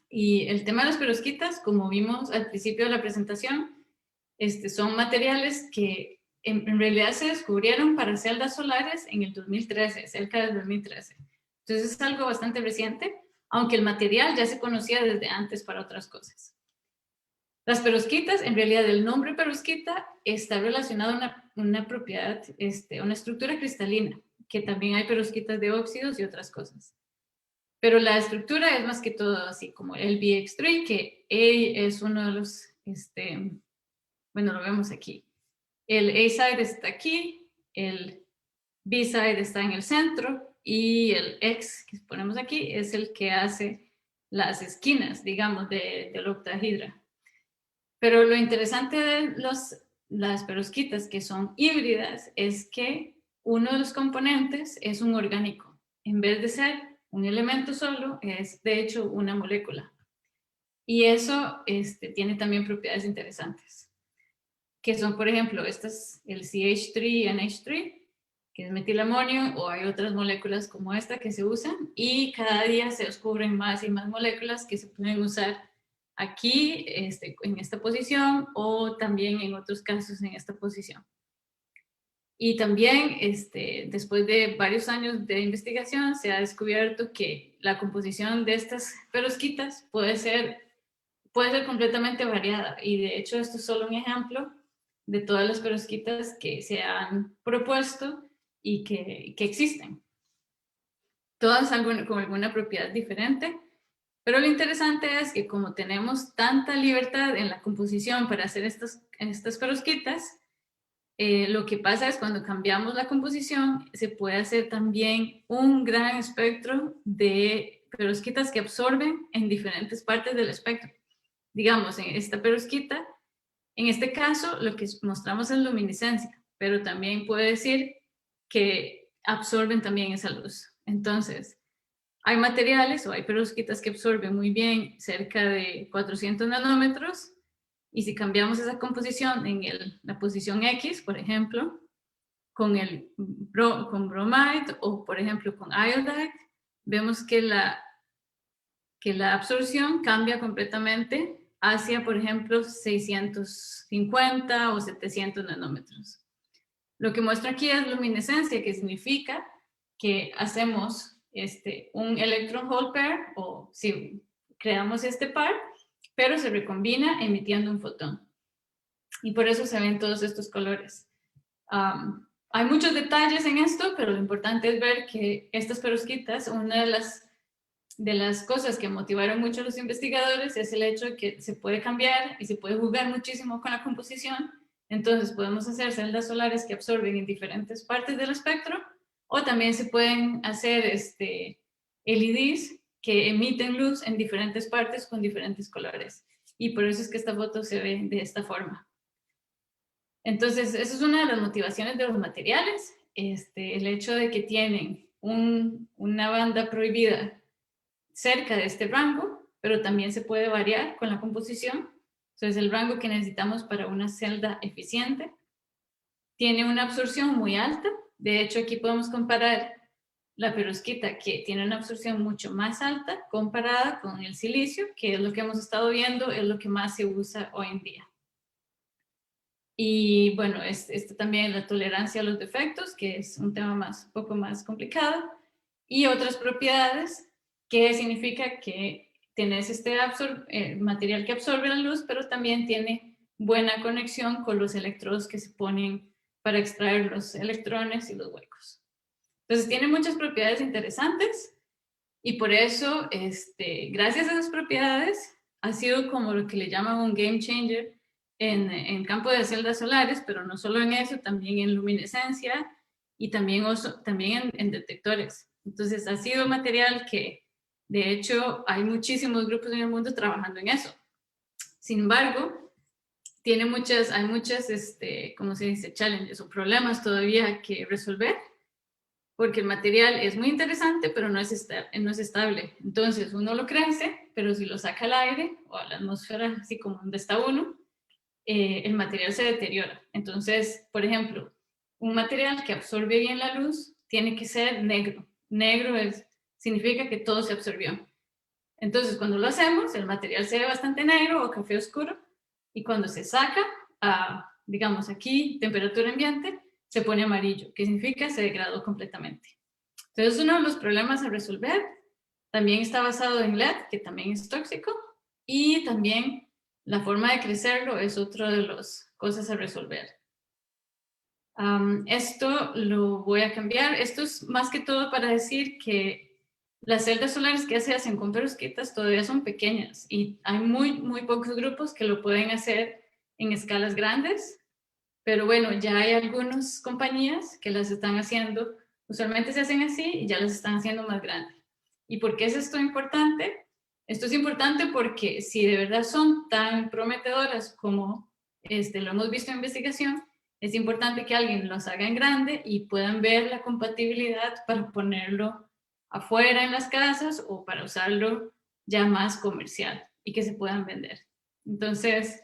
Y el tema de las perovskitas, como vimos al principio de la presentación, son materiales que en realidad se descubrieron para celdas solares en el 2013, cerca del 2013. Entonces es algo bastante reciente, aunque el material ya se conocía desde antes para otras cosas. Las perovskitas, en realidad el nombre perovskita está relacionado a una propiedad, una estructura cristalina, que también hay perovskitas de óxidos y otras cosas. Pero la estructura es más que todo así como el BX3, que es uno de los, bueno, lo vemos aquí. El A-side está aquí, el B-side está en el centro y el X que ponemos aquí es el que hace las esquinas, digamos, del octahedra. Pero lo interesante de las perovskitas que son híbridas es que uno de los componentes es un orgánico. En vez de ser un elemento solo, es de hecho una molécula. Y eso tiene también propiedades interesantes, que son, por ejemplo, estas, el CH3NH3, que es metilamonio, o hay otras moléculas como esta que se usan, y cada día se descubren más y más moléculas que se pueden usar aquí, en esta posición, o también en otros casos en esta posición. Y también, después de varios años de investigación, se ha descubierto que la composición de estas perovskitas puede ser completamente variada. Y de hecho, esto es solo un ejemplo de todas las perovskitas que se han propuesto y que existen. Todas con alguna propiedad diferente, pero lo interesante es que como tenemos tanta libertad en la composición para hacer estas perovskitas, lo que pasa es cuando cambiamos la composición, se puede hacer también un gran espectro de perovskitas que absorben en diferentes partes del espectro. Digamos, en esta perovskita, en este caso, lo que mostramos es luminiscencia, pero también puede decir que absorben también esa luz. Entonces, hay materiales o hay perovskitas que absorben muy bien cerca de 400 nanómetros, y si cambiamos esa composición en la posición X, por ejemplo, con bromide o, por ejemplo, con iodide, vemos que la absorción cambia completamente hacia, por ejemplo, 650 o 700 nanómetros. Lo que muestra aquí es luminiscencia, que significa que hacemos un electron hole pair, o si creamos este par, pero se recombina emitiendo un fotón. Y por eso se ven todos estos colores. Hay muchos detalles en esto, pero lo importante es ver que estas perovskitas, una de las cosas que motivaron mucho a los investigadores es el hecho de que se puede cambiar y se puede jugar muchísimo con la composición. Entonces podemos hacer celdas solares que absorben en diferentes partes del espectro, o también se pueden hacer LEDs que emiten luz en diferentes partes con diferentes colores. Y por eso es que esta foto se ve de esta forma. Entonces, esa es una de las motivaciones de los materiales, el hecho de que tienen una banda prohibida cerca de este rango, pero también se puede variar con la composición. Entonces, el rango que necesitamos para una celda eficiente tiene una absorción muy alta. De hecho, aquí podemos comparar la perovskita, que tiene una absorción mucho más alta comparada con el silicio, que es lo que hemos estado viendo, es lo que más se usa hoy en día. Y bueno, también la tolerancia a los defectos, que es un tema un poco más complicado, y otras propiedades, que significa que tienes material que absorbe la luz, pero también tiene buena conexión con los electrodos que se ponen para extraer los electrones y los huecos. Entonces tiene muchas propiedades interesantes y por eso, gracias a esas propiedades, ha sido como lo que le llaman un game changer en campo de celdas solares, pero no solo en eso, también en luminescencia y también en detectores. Entonces ha sido material que, de hecho, hay muchísimos grupos en el mundo trabajando en eso. Sin embargo, hay muchas, ¿cómo se dice?, challenges o problemas todavía que resolver, porque el material es muy interesante, pero no es estable. Entonces, uno lo crece, pero si lo saca al aire o a la atmósfera, así como donde está uno, el material se deteriora. Entonces, por ejemplo, un material que absorbe bien la luz tiene que ser negro. Negro significa que todo se absorbió. Entonces, cuando lo hacemos, el material se ve bastante negro o café oscuro, y cuando se saca a, digamos, aquí, temperatura ambiente, se pone amarillo, que significa se degradó completamente. Entonces, uno de los problemas a resolver también está basado en LED, que también es tóxico, y también la forma de crecerlo es otra de las cosas a resolver. Esto lo voy a cambiar. Esto es más que todo para decir que las celdas solares que se hacen con perovskitas todavía son pequeñas y hay muy pocos grupos que lo pueden hacer en escalas grandes, pero bueno, ya hay algunas compañías que las están haciendo. Usualmente se hacen así y ya las están haciendo más grandes. ¿Y por qué es esto importante? Esto es importante porque si de verdad son tan prometedoras como lo hemos visto en investigación, es importante que alguien los haga en grande y puedan ver la compatibilidad para ponerlo afuera en las casas o para usarlo ya más comercial y que se puedan vender. Entonces,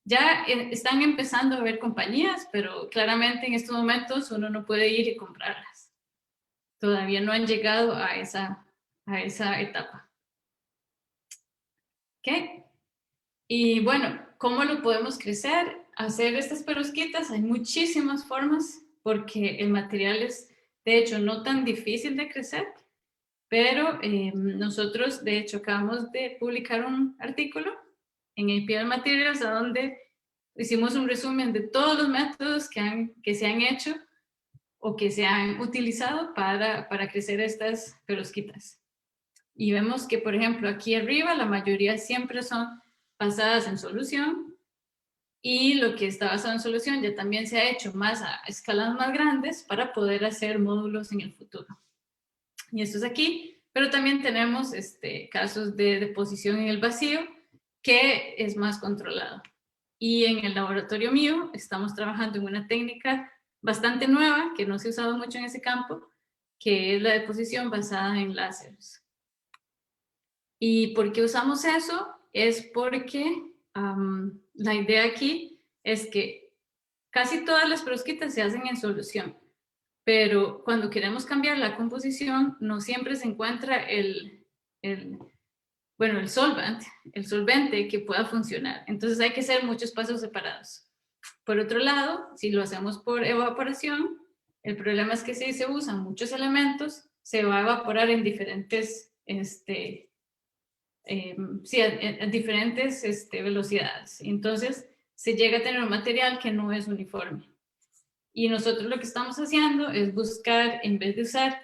ya están empezando a haber compañías, pero claramente en estos momentos uno no puede ir y comprarlas. Todavía no han llegado a esa etapa. ¿Ok? Y bueno, ¿cómo lo podemos crecer? Hacer estas perovskitas, hay muchísimas formas porque el material es, de hecho, no tan difícil de crecer, pero nosotros, de hecho, acabamos de publicar un artículo en APL Materials donde hicimos un resumen de todos los métodos que se han hecho o que se han utilizado para crecer estas perovskitas. Y vemos que, por ejemplo, aquí arriba la mayoría siempre son basadas en solución, y lo que está basado en solución ya también se ha hecho más a escalas más grandes para poder hacer módulos en el futuro. Y esto es aquí, pero también tenemos casos de deposición en el vacío que es más controlado. Y en el laboratorio mío estamos trabajando en una técnica bastante nueva que no se ha usado mucho en ese campo, que es la deposición basada en láseres. ¿Y por qué usamos eso? Es porque la idea aquí es que casi todas las perovskitas se hacen en solución, pero cuando queremos cambiar la composición no siempre se encuentra el solvente que pueda funcionar. Entonces hay que hacer muchos pasos separados. Por otro lado, si lo hacemos por evaporación, el problema es que si se usan muchos elementos, se va a evaporar en diferentes a diferentes velocidades. Entonces, se llega a tener un material que no es uniforme. Y nosotros lo que estamos haciendo es buscar, en vez de usar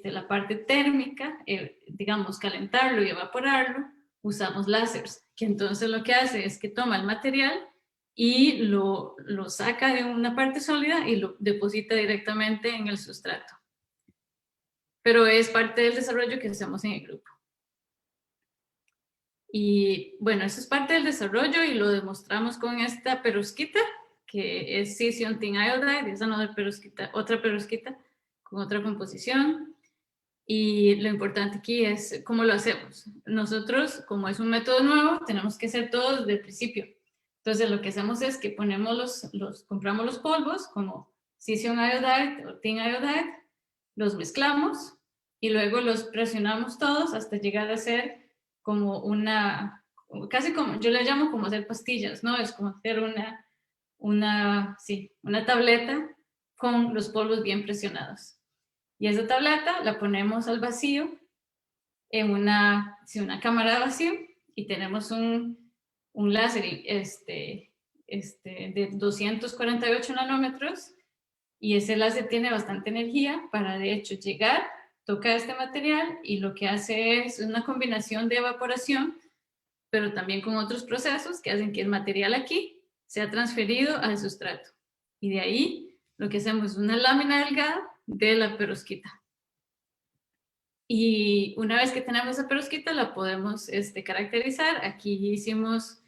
la parte térmica, digamos, calentarlo y evaporarlo, usamos láseres, que entonces lo que hace es que toma el material y lo saca de una parte sólida y lo deposita directamente en el sustrato. Pero es parte del desarrollo que hacemos en el grupo. Y bueno, eso es parte del desarrollo y lo demostramos con esta perovskita, que es Cesium Tin Iodide, esa no es otra perovskita con otra composición. Y lo importante aquí es cómo lo hacemos. Nosotros, como es un método nuevo, tenemos que hacer todo desde el principio. Entonces, lo que hacemos es que compramos los polvos, como Cesium Iodide o Tin Iodide, los mezclamos y luego los presionamos todos hasta llegar a ser como casi como, yo le llamo como hacer pastillas, ¿no? Es como hacer una tableta con los polvos bien presionados. Y esa tableta la ponemos al vacío en una cámara de vacío y tenemos un láser de 248 nanómetros y ese láser tiene bastante energía para de hecho llegar, toca este material y lo que hace es una combinación de evaporación, pero también con otros procesos que hacen que el material aquí sea transferido al sustrato. Y de ahí lo que hacemos es una lámina delgada de la perovskita. Y una vez que tenemos esa perovskita la podemos caracterizar. Aquí hicimos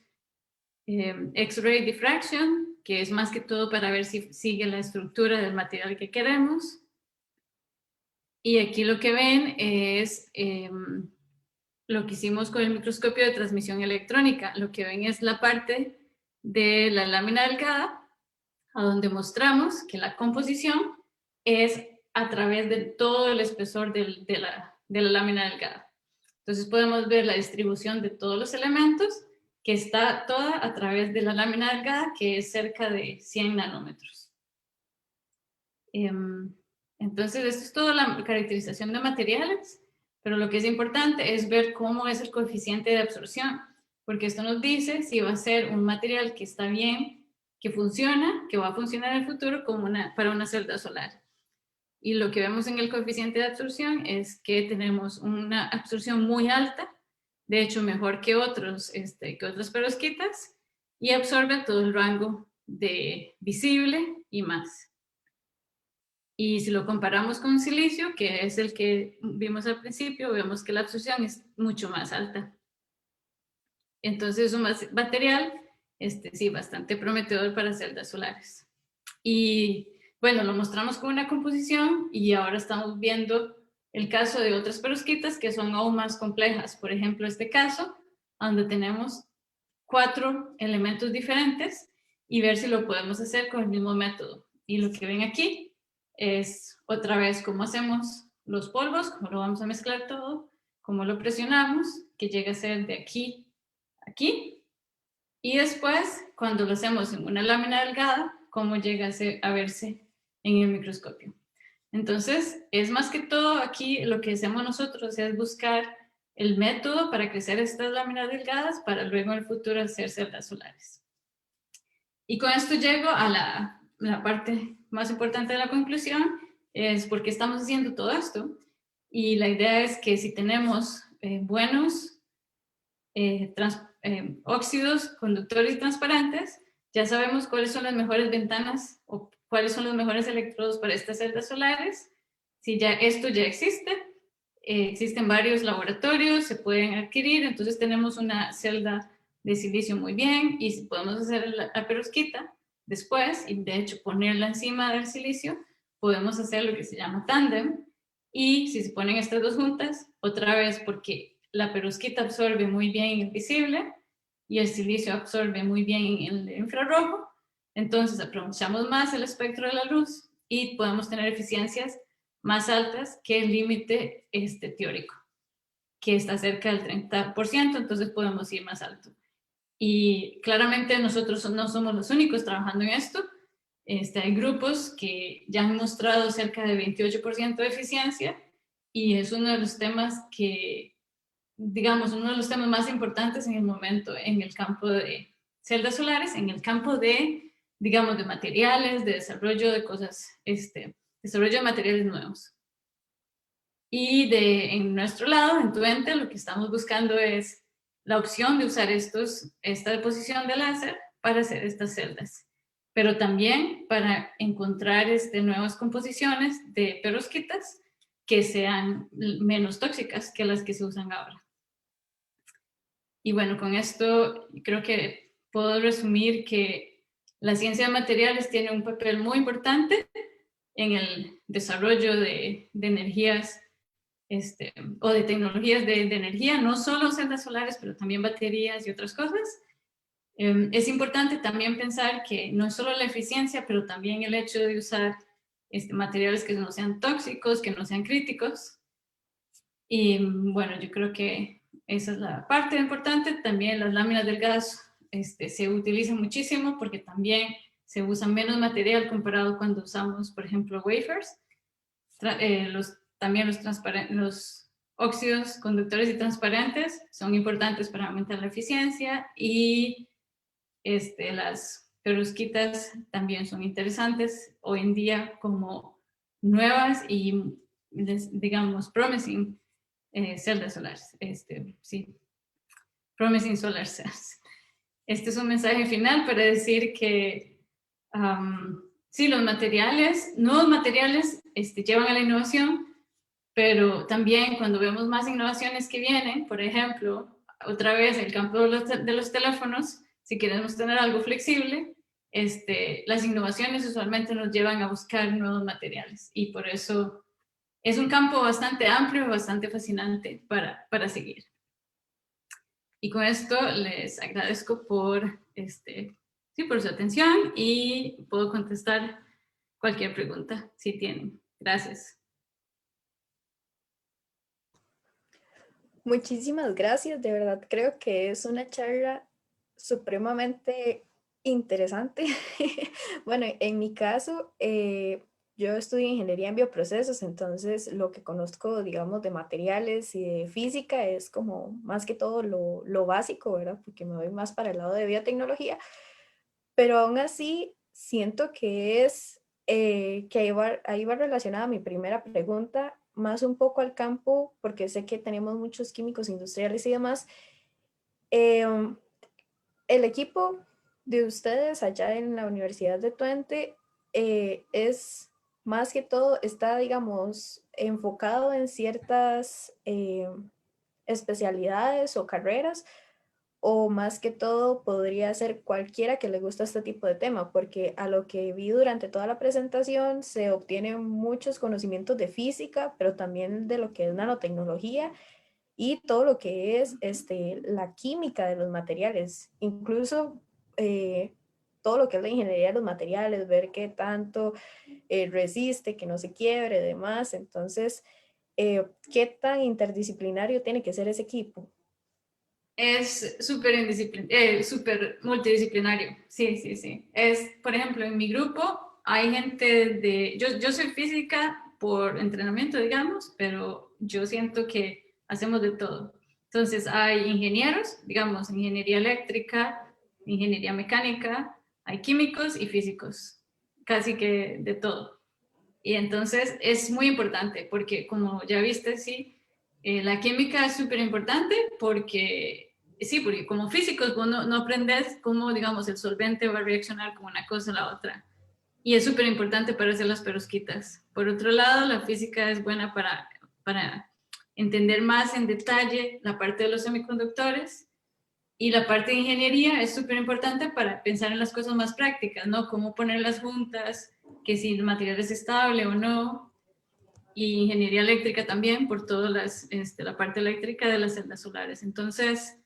X-ray diffraction, que es más que todo para ver si sigue la estructura del material que queremos. Y aquí lo que ven es lo que hicimos con el microscopio de transmisión electrónica. Lo que ven es la parte de la lámina delgada, a donde mostramos que la composición es a través de todo el espesor de la lámina delgada. Entonces podemos ver la distribución de todos los elementos, que está toda a través de la lámina delgada, que es cerca de 100 nanómetros. Entonces, esto es toda la caracterización de materiales, pero lo que es importante es ver cómo es el coeficiente de absorción, porque esto nos dice si va a ser un material que está bien, que funciona, que va a funcionar en el futuro como para una celda solar. Y lo que vemos en el coeficiente de absorción es que tenemos una absorción muy alta, de hecho mejor que otras perovskitas, y absorbe todo el rango de visible y más. Y si lo comparamos con silicio, que es el que vimos al principio, vemos que la absorción es mucho más alta. Entonces es un material sí, bastante prometedor para celdas solares. Y bueno, lo mostramos con una composición y ahora estamos viendo el caso de otras perovskitas que son aún más complejas. Por ejemplo, este caso, donde tenemos 4 elementos diferentes y ver si lo podemos hacer con el mismo método. Y lo que ven aquí es otra vez cómo hacemos los polvos, cómo lo vamos a mezclar todo, cómo lo presionamos, que llega a ser de aquí a aquí. Y después, cuando lo hacemos en una lámina delgada, cómo llega a verse en el microscopio. Entonces, es más que todo aquí lo que hacemos nosotros es buscar el método para crecer estas láminas delgadas para luego en el futuro hacer celdas solares. Y con esto llego a la parte más importante de la conclusión, es por qué estamos haciendo todo esto. Y la idea es que si tenemos buenos óxidos conductores y transparentes, ya sabemos cuáles son las mejores ventanas o cuáles son los mejores electrodos para estas celdas solares. Si ya esto ya existe, existen varios laboratorios, se pueden adquirir, entonces tenemos una celda de silicio muy bien y si podemos hacer la perovskita después y de hecho ponerla encima del silicio, podemos hacer lo que se llama tándem y si se ponen estas dos juntas, otra vez porque la perovskita absorbe muy bien el visible y el silicio absorbe muy bien el infrarrojo, entonces aprovechamos más el espectro de la luz y podemos tener eficiencias más altas que el límite teórico, que está cerca del 30%, entonces podemos ir más alto. Y claramente nosotros no somos los únicos trabajando en esto. Hay grupos que ya han mostrado cerca de 28% de eficiencia y es uno de los temas que, digamos, uno de los temas más importantes en el momento en el campo de celdas solares, en el campo de, digamos, de materiales, de desarrollo de cosas, desarrollo de materiales nuevos. Y en nuestro lado, en Tuente, lo que estamos buscando es la opción de usar esta deposición de láser para hacer estas celdas, pero también para encontrar nuevas composiciones de perovskitas que sean menos tóxicas que las que se usan ahora. Y bueno, con esto creo que puedo resumir que la ciencia de materiales tiene un papel muy importante en el desarrollo de energías o de tecnologías de energía, no solo celdas solares, pero también baterías y otras cosas. Es importante también pensar que no es solo la eficiencia, pero también el hecho de usar materiales que no sean tóxicos, que no sean críticos. Y bueno, yo creo que esa es la parte importante. También las láminas delgadas se utilizan muchísimo porque también se usa menos material comparado cuando usamos, por ejemplo, wafers. También los óxidos conductores y transparentes son importantes para aumentar la eficiencia, y las perovskitas también son interesantes hoy en día como nuevas y, digamos, promising celdas solares. Sí, promising solar cells. Este es un mensaje final para decir que sí, los materiales, nuevos materiales llevan a la innovación, pero también cuando vemos más innovaciones que vienen, por ejemplo, otra vez el campo de los teléfonos, si queremos tener algo flexible, las innovaciones usualmente nos llevan a buscar nuevos materiales, y por eso es un campo bastante amplio y bastante fascinante para seguir. Y con esto les agradezco por, sí, por su atención, y puedo contestar cualquier pregunta si tienen. Gracias. Muchísimas gracias, de verdad creo que es una charla supremamente interesante. Bueno, en mi caso, yo estudio ingeniería en bioprocesos, entonces lo que conozco, digamos, de materiales y de física es como más que todo lo básico, ¿verdad? Porque me voy más para el lado de biotecnología, pero aún así siento que es, que ahí va relacionada mi primera pregunta, más un poco al campo, porque sé que tenemos muchos químicos industriales y demás. Em, el equipo de ustedes allá en la Universidad de Twente es más que todo, está, digamos, enfocado en ciertas especialidades o carreras, o más que todo podría ser cualquiera que le gusta este tipo de tema, porque a lo que vi durante toda la presentación se obtienen muchos conocimientos de física, pero también de lo que es nanotecnología y todo lo que es la química de los materiales, incluso todo lo que es la ingeniería de los materiales, ver qué tanto resiste, que no se quiebre, demás. Entonces, ¿qué tan interdisciplinario tiene que ser ese equipo? Es súper multidisciplinario, sí, sí, sí. Por ejemplo, en mi grupo hay gente yo soy física por entrenamiento, digamos, pero yo siento que hacemos de todo. Entonces, hay ingenieros, digamos, ingeniería eléctrica, ingeniería mecánica, hay químicos y físicos, casi que de todo. Y entonces es muy importante porque, como ya viste, sí, la química es súper importante porque, sí, porque como físicos vos no aprendes cómo, digamos, el solvente va a reaccionar con una cosa a la otra. Y es súper importante para hacer las perovskitas. Por otro lado, la física es buena para entender más en detalle la parte de los semiconductores, y la parte de ingeniería es súper importante para pensar en las cosas más prácticas, ¿no? Cómo ponerlas juntas, que si el material es estable o no. Y ingeniería eléctrica también, por toda la parte eléctrica de las celdas solares. Entonces,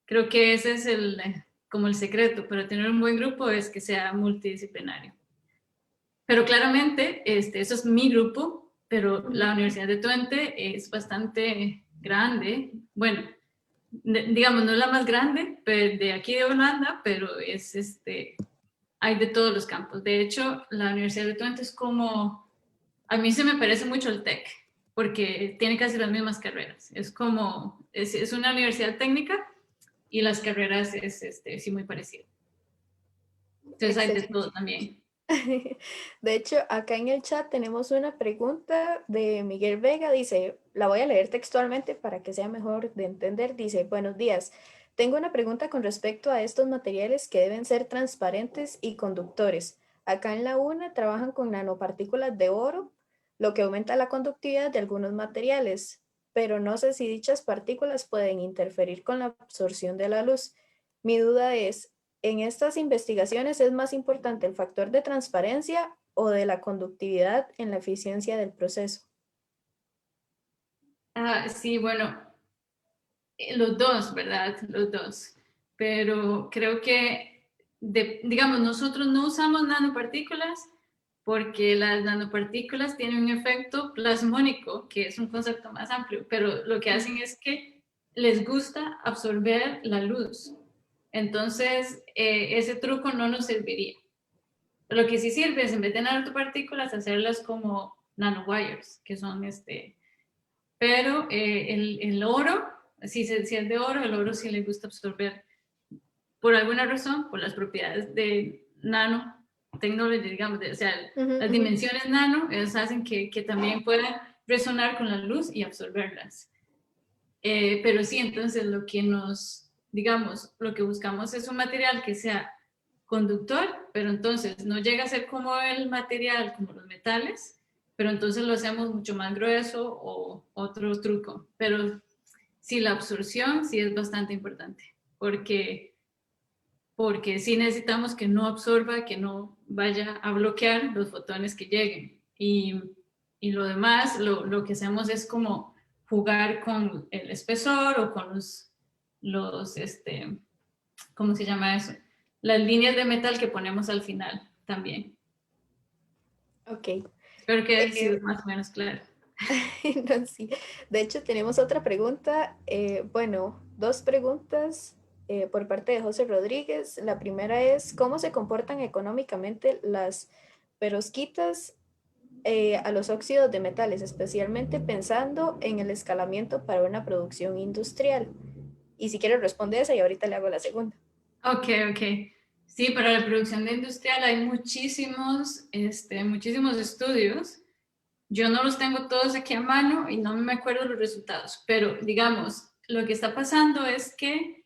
creo que ese es como el secreto para tener un buen grupo, es que sea multidisciplinario. Pero claramente, eso es mi grupo, pero la Universidad de Twente es bastante grande. Bueno, digamos, no es la más grande de aquí de Holanda, pero hay de todos los campos. De hecho, la Universidad de Twente es como, a mí se me parece mucho el TEC, porque tiene casi las mismas carreras. Es como, es una universidad técnica, y las carreras es sí, muy parecido. Entonces hay de todo Excelente. también. De hecho, acá en el chat tenemos una pregunta de Miguel Vega. Dice, la voy a leer textualmente para que sea mejor de entender. Dice, buenos días. Tengo una pregunta con respecto a estos materiales que deben ser transparentes y conductores. Acá en la UNA trabajan con nanopartículas de oro, lo que aumenta la conductividad de algunos materiales, pero no sé si dichas partículas pueden interferir con la absorción de la luz. Mi duda es, en estas investigaciones es más importante el factor de transparencia o de la conductividad en la eficiencia del proceso. Sí, bueno, los dos, ¿verdad? Los dos. Pero creo que, digamos, nosotros no usamos nanopartículas porque las nanopartículas tienen un efecto plasmónico, que es un concepto más amplio, pero lo que hacen es que les gusta absorber la luz. Entonces, ese truco no nos serviría. Lo que sí sirve es, en vez de nanopartículas, hacerlas como nanowires, que son pero el oro, si es de oro, el oro sí le gusta absorber por alguna razón, por las propiedades de nanotecnología, digamos, o sea, las dimensiones nano, hacen que también puedan resonar con la luz y absorberlas. Pero sí, entonces lo que digamos, lo que buscamos es un material que sea conductor, pero entonces no llega a ser como el material, como los metales, pero entonces lo hacemos mucho más grueso o otro truco. Pero sí, la absorción sí es bastante importante, porque sí necesitamos que no absorba, que no vaya a bloquear los fotones que lleguen. Y lo demás, lo que hacemos es como jugar con el espesor o con ¿cómo se llama eso? Las líneas de metal que ponemos al final también. Ok. Espero que haya sido más o menos claro. No, sí. De hecho, tenemos otra pregunta, bueno, dos preguntas por parte de José Rodríguez. La primera es, ¿cómo se comportan económicamente las perovskitas a los óxidos de metales, especialmente pensando en el escalamiento para una producción industrial? Y si quiere responder esa y ahorita le hago la segunda. Ok, ok. Sí, para la producción de industrial hay muchísimos estudios. Yo no los tengo todos aquí a mano y no me acuerdo los resultados, pero digamos, lo que está pasando es que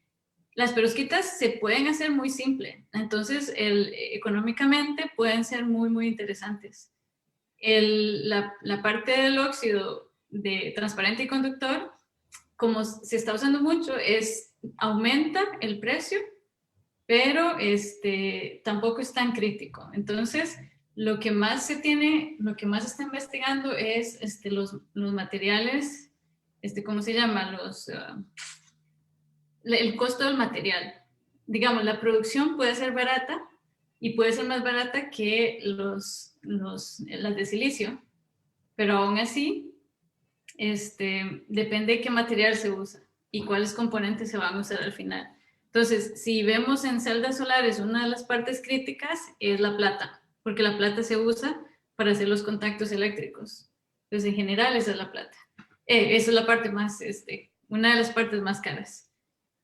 las perovskitas se pueden hacer muy simple, entonces económicamente pueden ser muy, muy interesantes. La parte del óxido de transparente y conductor, como se está usando mucho, aumenta el precio, pero tampoco es tan crítico. Entonces, lo que más se está investigando es los materiales, ¿cómo se llama? El costo del material. Digamos, la producción puede ser barata y puede ser más barata que las de silicio, pero aún así, depende de qué material se usa y cuáles componentes se van a usar al final. Entonces, si vemos en celdas solares, una de las partes críticas es la plata, porque la plata se usa para hacer los contactos eléctricos. Entonces, en general, esa es la plata. Esa es la parte más, una de las partes más caras.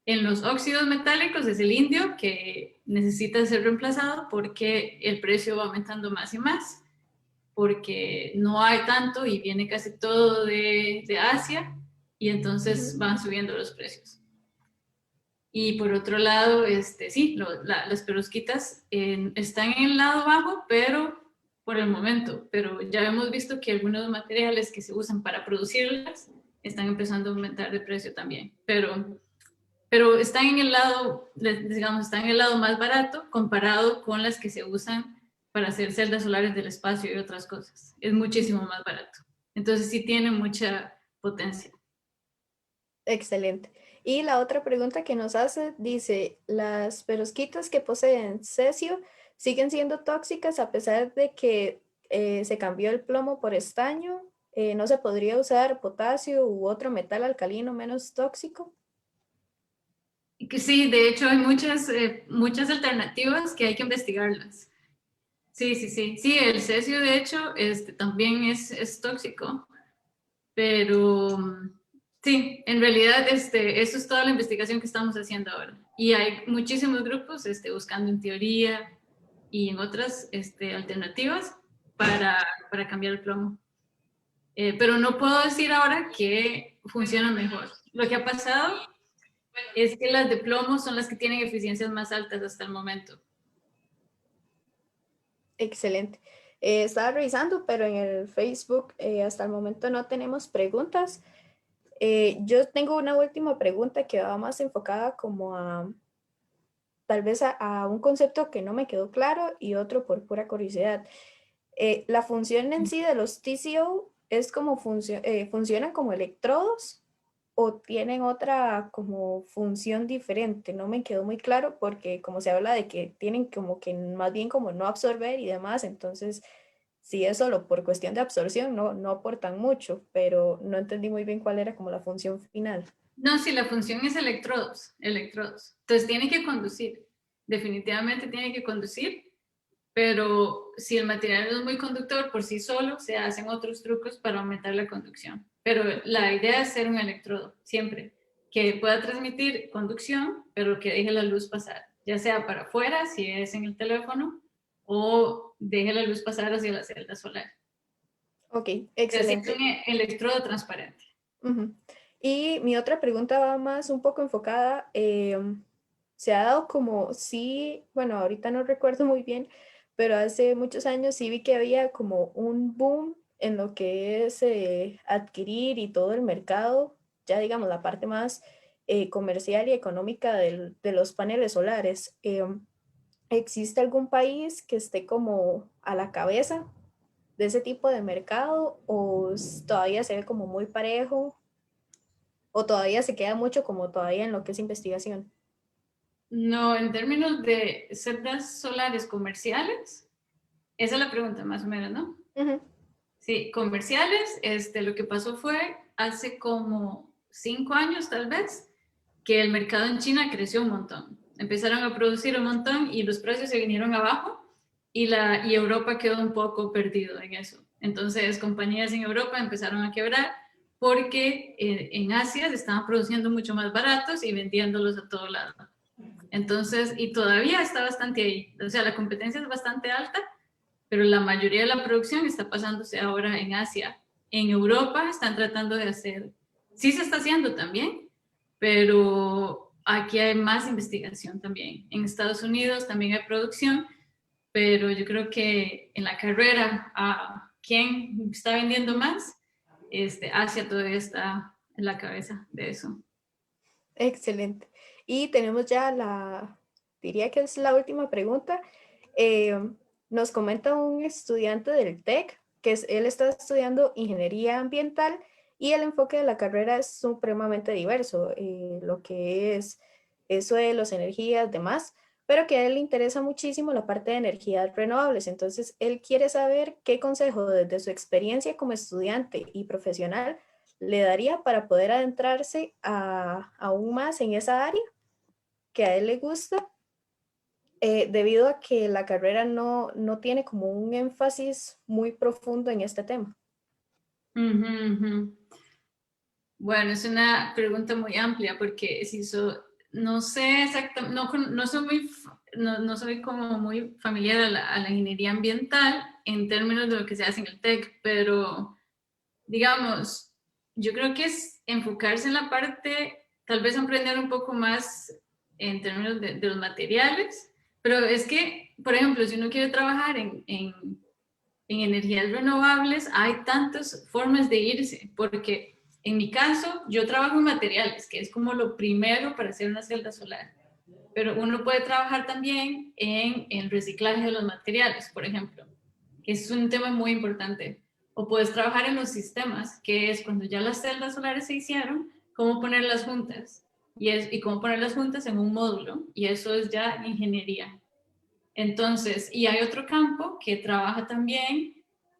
En los óxidos metálicos es el indio, que necesita ser reemplazado porque el precio va aumentando más y más, porque no hay tanto y viene casi todo de Asia, y entonces van subiendo los precios. Y por otro lado, sí, las perovskitas están en el lado bajo, pero por el momento, pero ya hemos visto que algunos materiales que se usan para producirlas están empezando a aumentar de precio también, pero están en el lado, digamos, están en el lado más barato comparado con las que se usan para hacer celdas solares del espacio y otras cosas. Es muchísimo más barato. Entonces sí tiene mucha potencia. Excelente. Y la otra pregunta que nos hace dice, ¿las perovskitas que poseen cesio siguen siendo tóxicas a pesar de que se cambió el plomo por estaño? ¿No se podría usar potasio u otro metal alcalino menos tóxico? Y que sí, de hecho hay muchas alternativas que hay que investigarlas. Sí, sí, sí. Sí, el cesio de hecho también es tóxico, pero sí, en realidad eso es toda la investigación que estamos haciendo ahora. Y hay muchísimos grupos buscando en teoría y en otras alternativas para cambiar el plomo. Pero no puedo decir ahora que funciona mejor. Lo que ha pasado es que las de plomo son las que tienen eficiencias más altas hasta el momento. Excelente. Estaba revisando, pero en el Facebook hasta el momento no tenemos preguntas. Yo tengo una última pregunta que va más enfocada como a tal vez a un concepto que no me quedó claro y otro por pura curiosidad. La función en sí de los TCO es como funcionan como electrodos o tienen otra como función diferente. No me quedó muy claro porque como se habla de que tienen como que más bien como no absorber y demás, entonces si es solo por cuestión de absorción no aportan mucho, pero no entendí muy bien cuál era como la función final. No, sí, la función es electrodos. Entonces tiene que conducir, definitivamente tiene que conducir, pero si el material no es muy conductor por sí solo, se hacen otros trucos para aumentar la conducción. Pero la idea es ser un electrodo, siempre, que pueda transmitir conducción, pero que deje la luz pasar, ya sea para afuera, si es en el teléfono, o deje la luz pasar hacia la celda solar. Ok, Es decir, excelente. un electrodo transparente. Ujú. Y mi otra pregunta va más un poco enfocada, se ha dado como, sí, bueno, ahorita no recuerdo muy bien, pero hace muchos años sí vi que había como un boom en lo que es adquirir y todo el mercado, ya digamos la parte más comercial y económica de los paneles solares. ¿Existe algún país que esté como a la cabeza de ese tipo de mercado o todavía se ve como muy parejo? ¿O todavía se queda mucho como todavía en lo que es investigación? No, en términos de celdas solares comerciales, esa es la pregunta más o menos, ¿no? Ujú. Sí, comerciales, lo que pasó fue hace como 5 años tal vez, que el mercado en China creció un montón. Empezaron a producir un montón y los precios se vinieron abajo y Europa quedó un poco perdido en eso. Entonces, compañías en Europa empezaron a quebrar porque en Asia se estaban produciendo mucho más baratos y vendiéndolos a todo lado. Entonces, y todavía está bastante ahí. O sea, la competencia es bastante alta, pero la mayoría de la producción está pasándose ahora en Asia. En Europa están tratando de hacer, sí se está haciendo también, pero aquí hay más investigación también. En Estados Unidos también hay producción, pero yo creo que en la carrera a quién está vendiendo más, Asia todavía está en la cabeza de eso. Excelente. Y tenemos ya diría que es la última pregunta. Eh, Nos comenta un estudiante del TEC que él está estudiando ingeniería ambiental y el enfoque de la carrera es supremamente diverso, lo que es suelos, energías, demás, pero que a él le interesa muchísimo la parte de energías renovables. Entonces, él quiere saber qué consejo desde su experiencia como estudiante y profesional le daría para poder adentrarse aún más en esa área que a él le gusta, debido a que la carrera no tiene como un énfasis muy profundo en este tema. Uh -huh, uh -huh. Bueno, es una pregunta muy amplia porque si no sé exactamente, no soy no soy como muy familiar a la ingeniería ambiental en términos de lo que se hace en el TEC, pero digamos, yo creo que es enfocarse en la parte, tal vez aprender un poco más en términos de los materiales, pero es que, por ejemplo, si uno quiere trabajar en energías renovables, hay tantas formas de irse, porque en mi caso, yo trabajo en materiales, que es como lo primero para hacer una celda solar, pero uno puede trabajar también en el reciclaje de los materiales, por ejemplo, que es un tema muy importante. O puedes trabajar en los sistemas, que es cuando ya las celdas solares se hicieron, cómo ponerlas juntas y cómo ponerlas juntas en un módulo, y eso es ya ingeniería. Entonces, y hay otro campo que trabaja también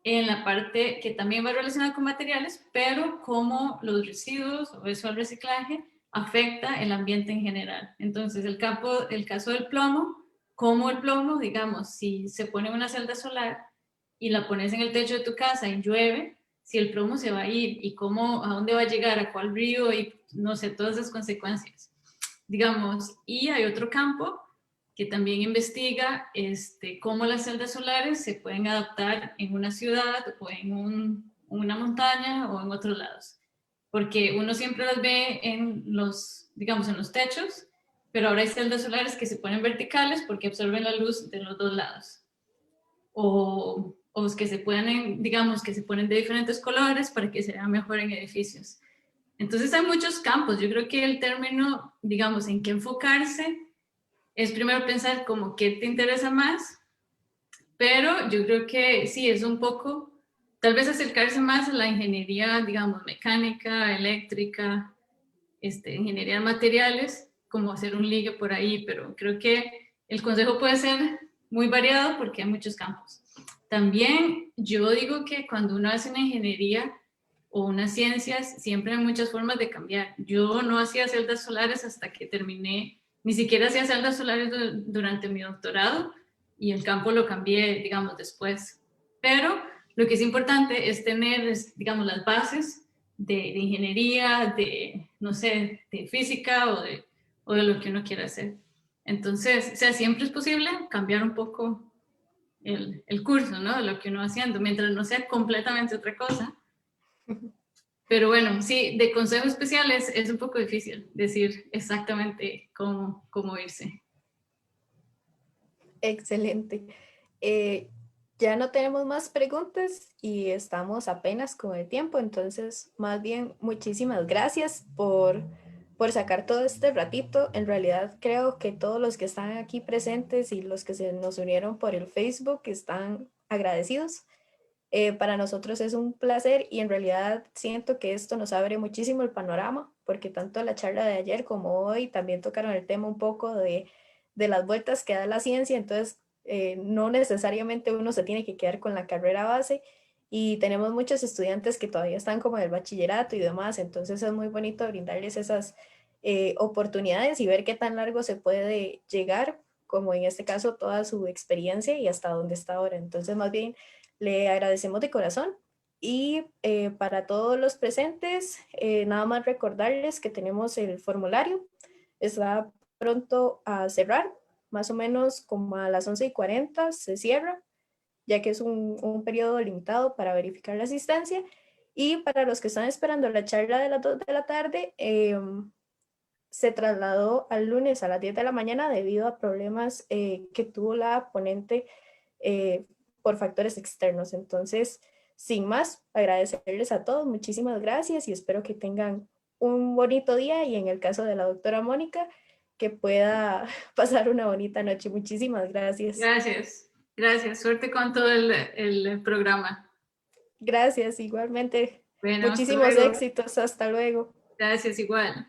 en la parte que también va relacionada con materiales, pero cómo los residuos o eso al reciclaje afecta el ambiente en general. Entonces, el caso del plomo, cómo el plomo, digamos, si se pone una celda solar y la pones en el techo de tu casa y llueve, si el plomo se va a ir y cómo, a dónde va a llegar, a cuál río y no sé, todas esas consecuencias. Digamos, y hay otro campo que también investiga cómo las celdas solares se pueden adaptar en una ciudad o en una montaña o en otros lados. Porque uno siempre las ve en digamos, en los techos, pero ahora hay celdas solares que se ponen verticales porque absorben la luz de los dos lados. O que se ponen, digamos, que se ponen de diferentes colores para que se vea mejor en edificios. Entonces hay muchos campos. Yo creo que el término, digamos, en qué enfocarse es primero pensar como qué te interesa más, pero yo creo que sí, es un poco, tal vez acercarse más a la ingeniería, digamos, mecánica, eléctrica, ingeniería de materiales, como hacer un ligue por ahí, pero creo que el consejo puede ser muy variado porque hay muchos campos. También yo digo que cuando uno hace una ingeniería o unas ciencias, siempre hay muchas formas de cambiar. Yo no hacía celdas solares hasta que terminé, ni siquiera hacía celdas solares durante mi doctorado. y el campo lo cambié, digamos, después. Pero lo que es importante es tener, digamos, las bases de ingeniería, de, no sé, de física o de lo que uno quiera hacer. Entonces, o sea, siempre es posible cambiar un poco el curso, ¿no? De lo que uno va haciendo, mientras no sea completamente otra cosa. Pero bueno, sí, de consejos especiales es un poco difícil decir exactamente cómo irse. Excelente. Eh, ya no tenemos más preguntas y estamos apenas con el tiempo, entonces más bien muchísimas gracias por sacar todo este ratito. En realidad creo que todos los que están aquí presentes y los que se nos unieron por el Facebook están agradecidos. Para nosotros es un placer y en realidad siento que esto nos abre muchísimo el panorama, porque tanto la charla de ayer como hoy también tocaron el tema un poco de las vueltas que da la ciencia, entonces no necesariamente uno se tiene que quedar con la carrera base y tenemos muchos estudiantes que todavía están como en el bachillerato y demás, entonces es muy bonito brindarles esas oportunidades y ver qué tan largo se puede llegar, como en este caso toda su experiencia y hasta dónde está ahora. Entonces más bien le agradecemos de corazón y para todos los presentes, nada más recordarles que tenemos el formulario, está pronto a cerrar, más o menos como a las 11:40 se cierra, ya que es un periodo limitado para verificar la asistencia. Y para los que están esperando la charla de las 2 de la tarde, se trasladó al lunes a las 10 de la mañana debido a problemas que tuvo la ponente eh, por factores externos. Entonces, sin más, agradecerles a todos, muchísimas gracias y espero que tengan un bonito día y en el caso de la doctora Mónica, que pueda pasar una bonita noche. Muchísimas gracias. Gracias, gracias. Suerte con todo el programa. Gracias, igualmente. Bueno, hasta Muchísimos luego. éxitos. Hasta luego. Gracias, igual.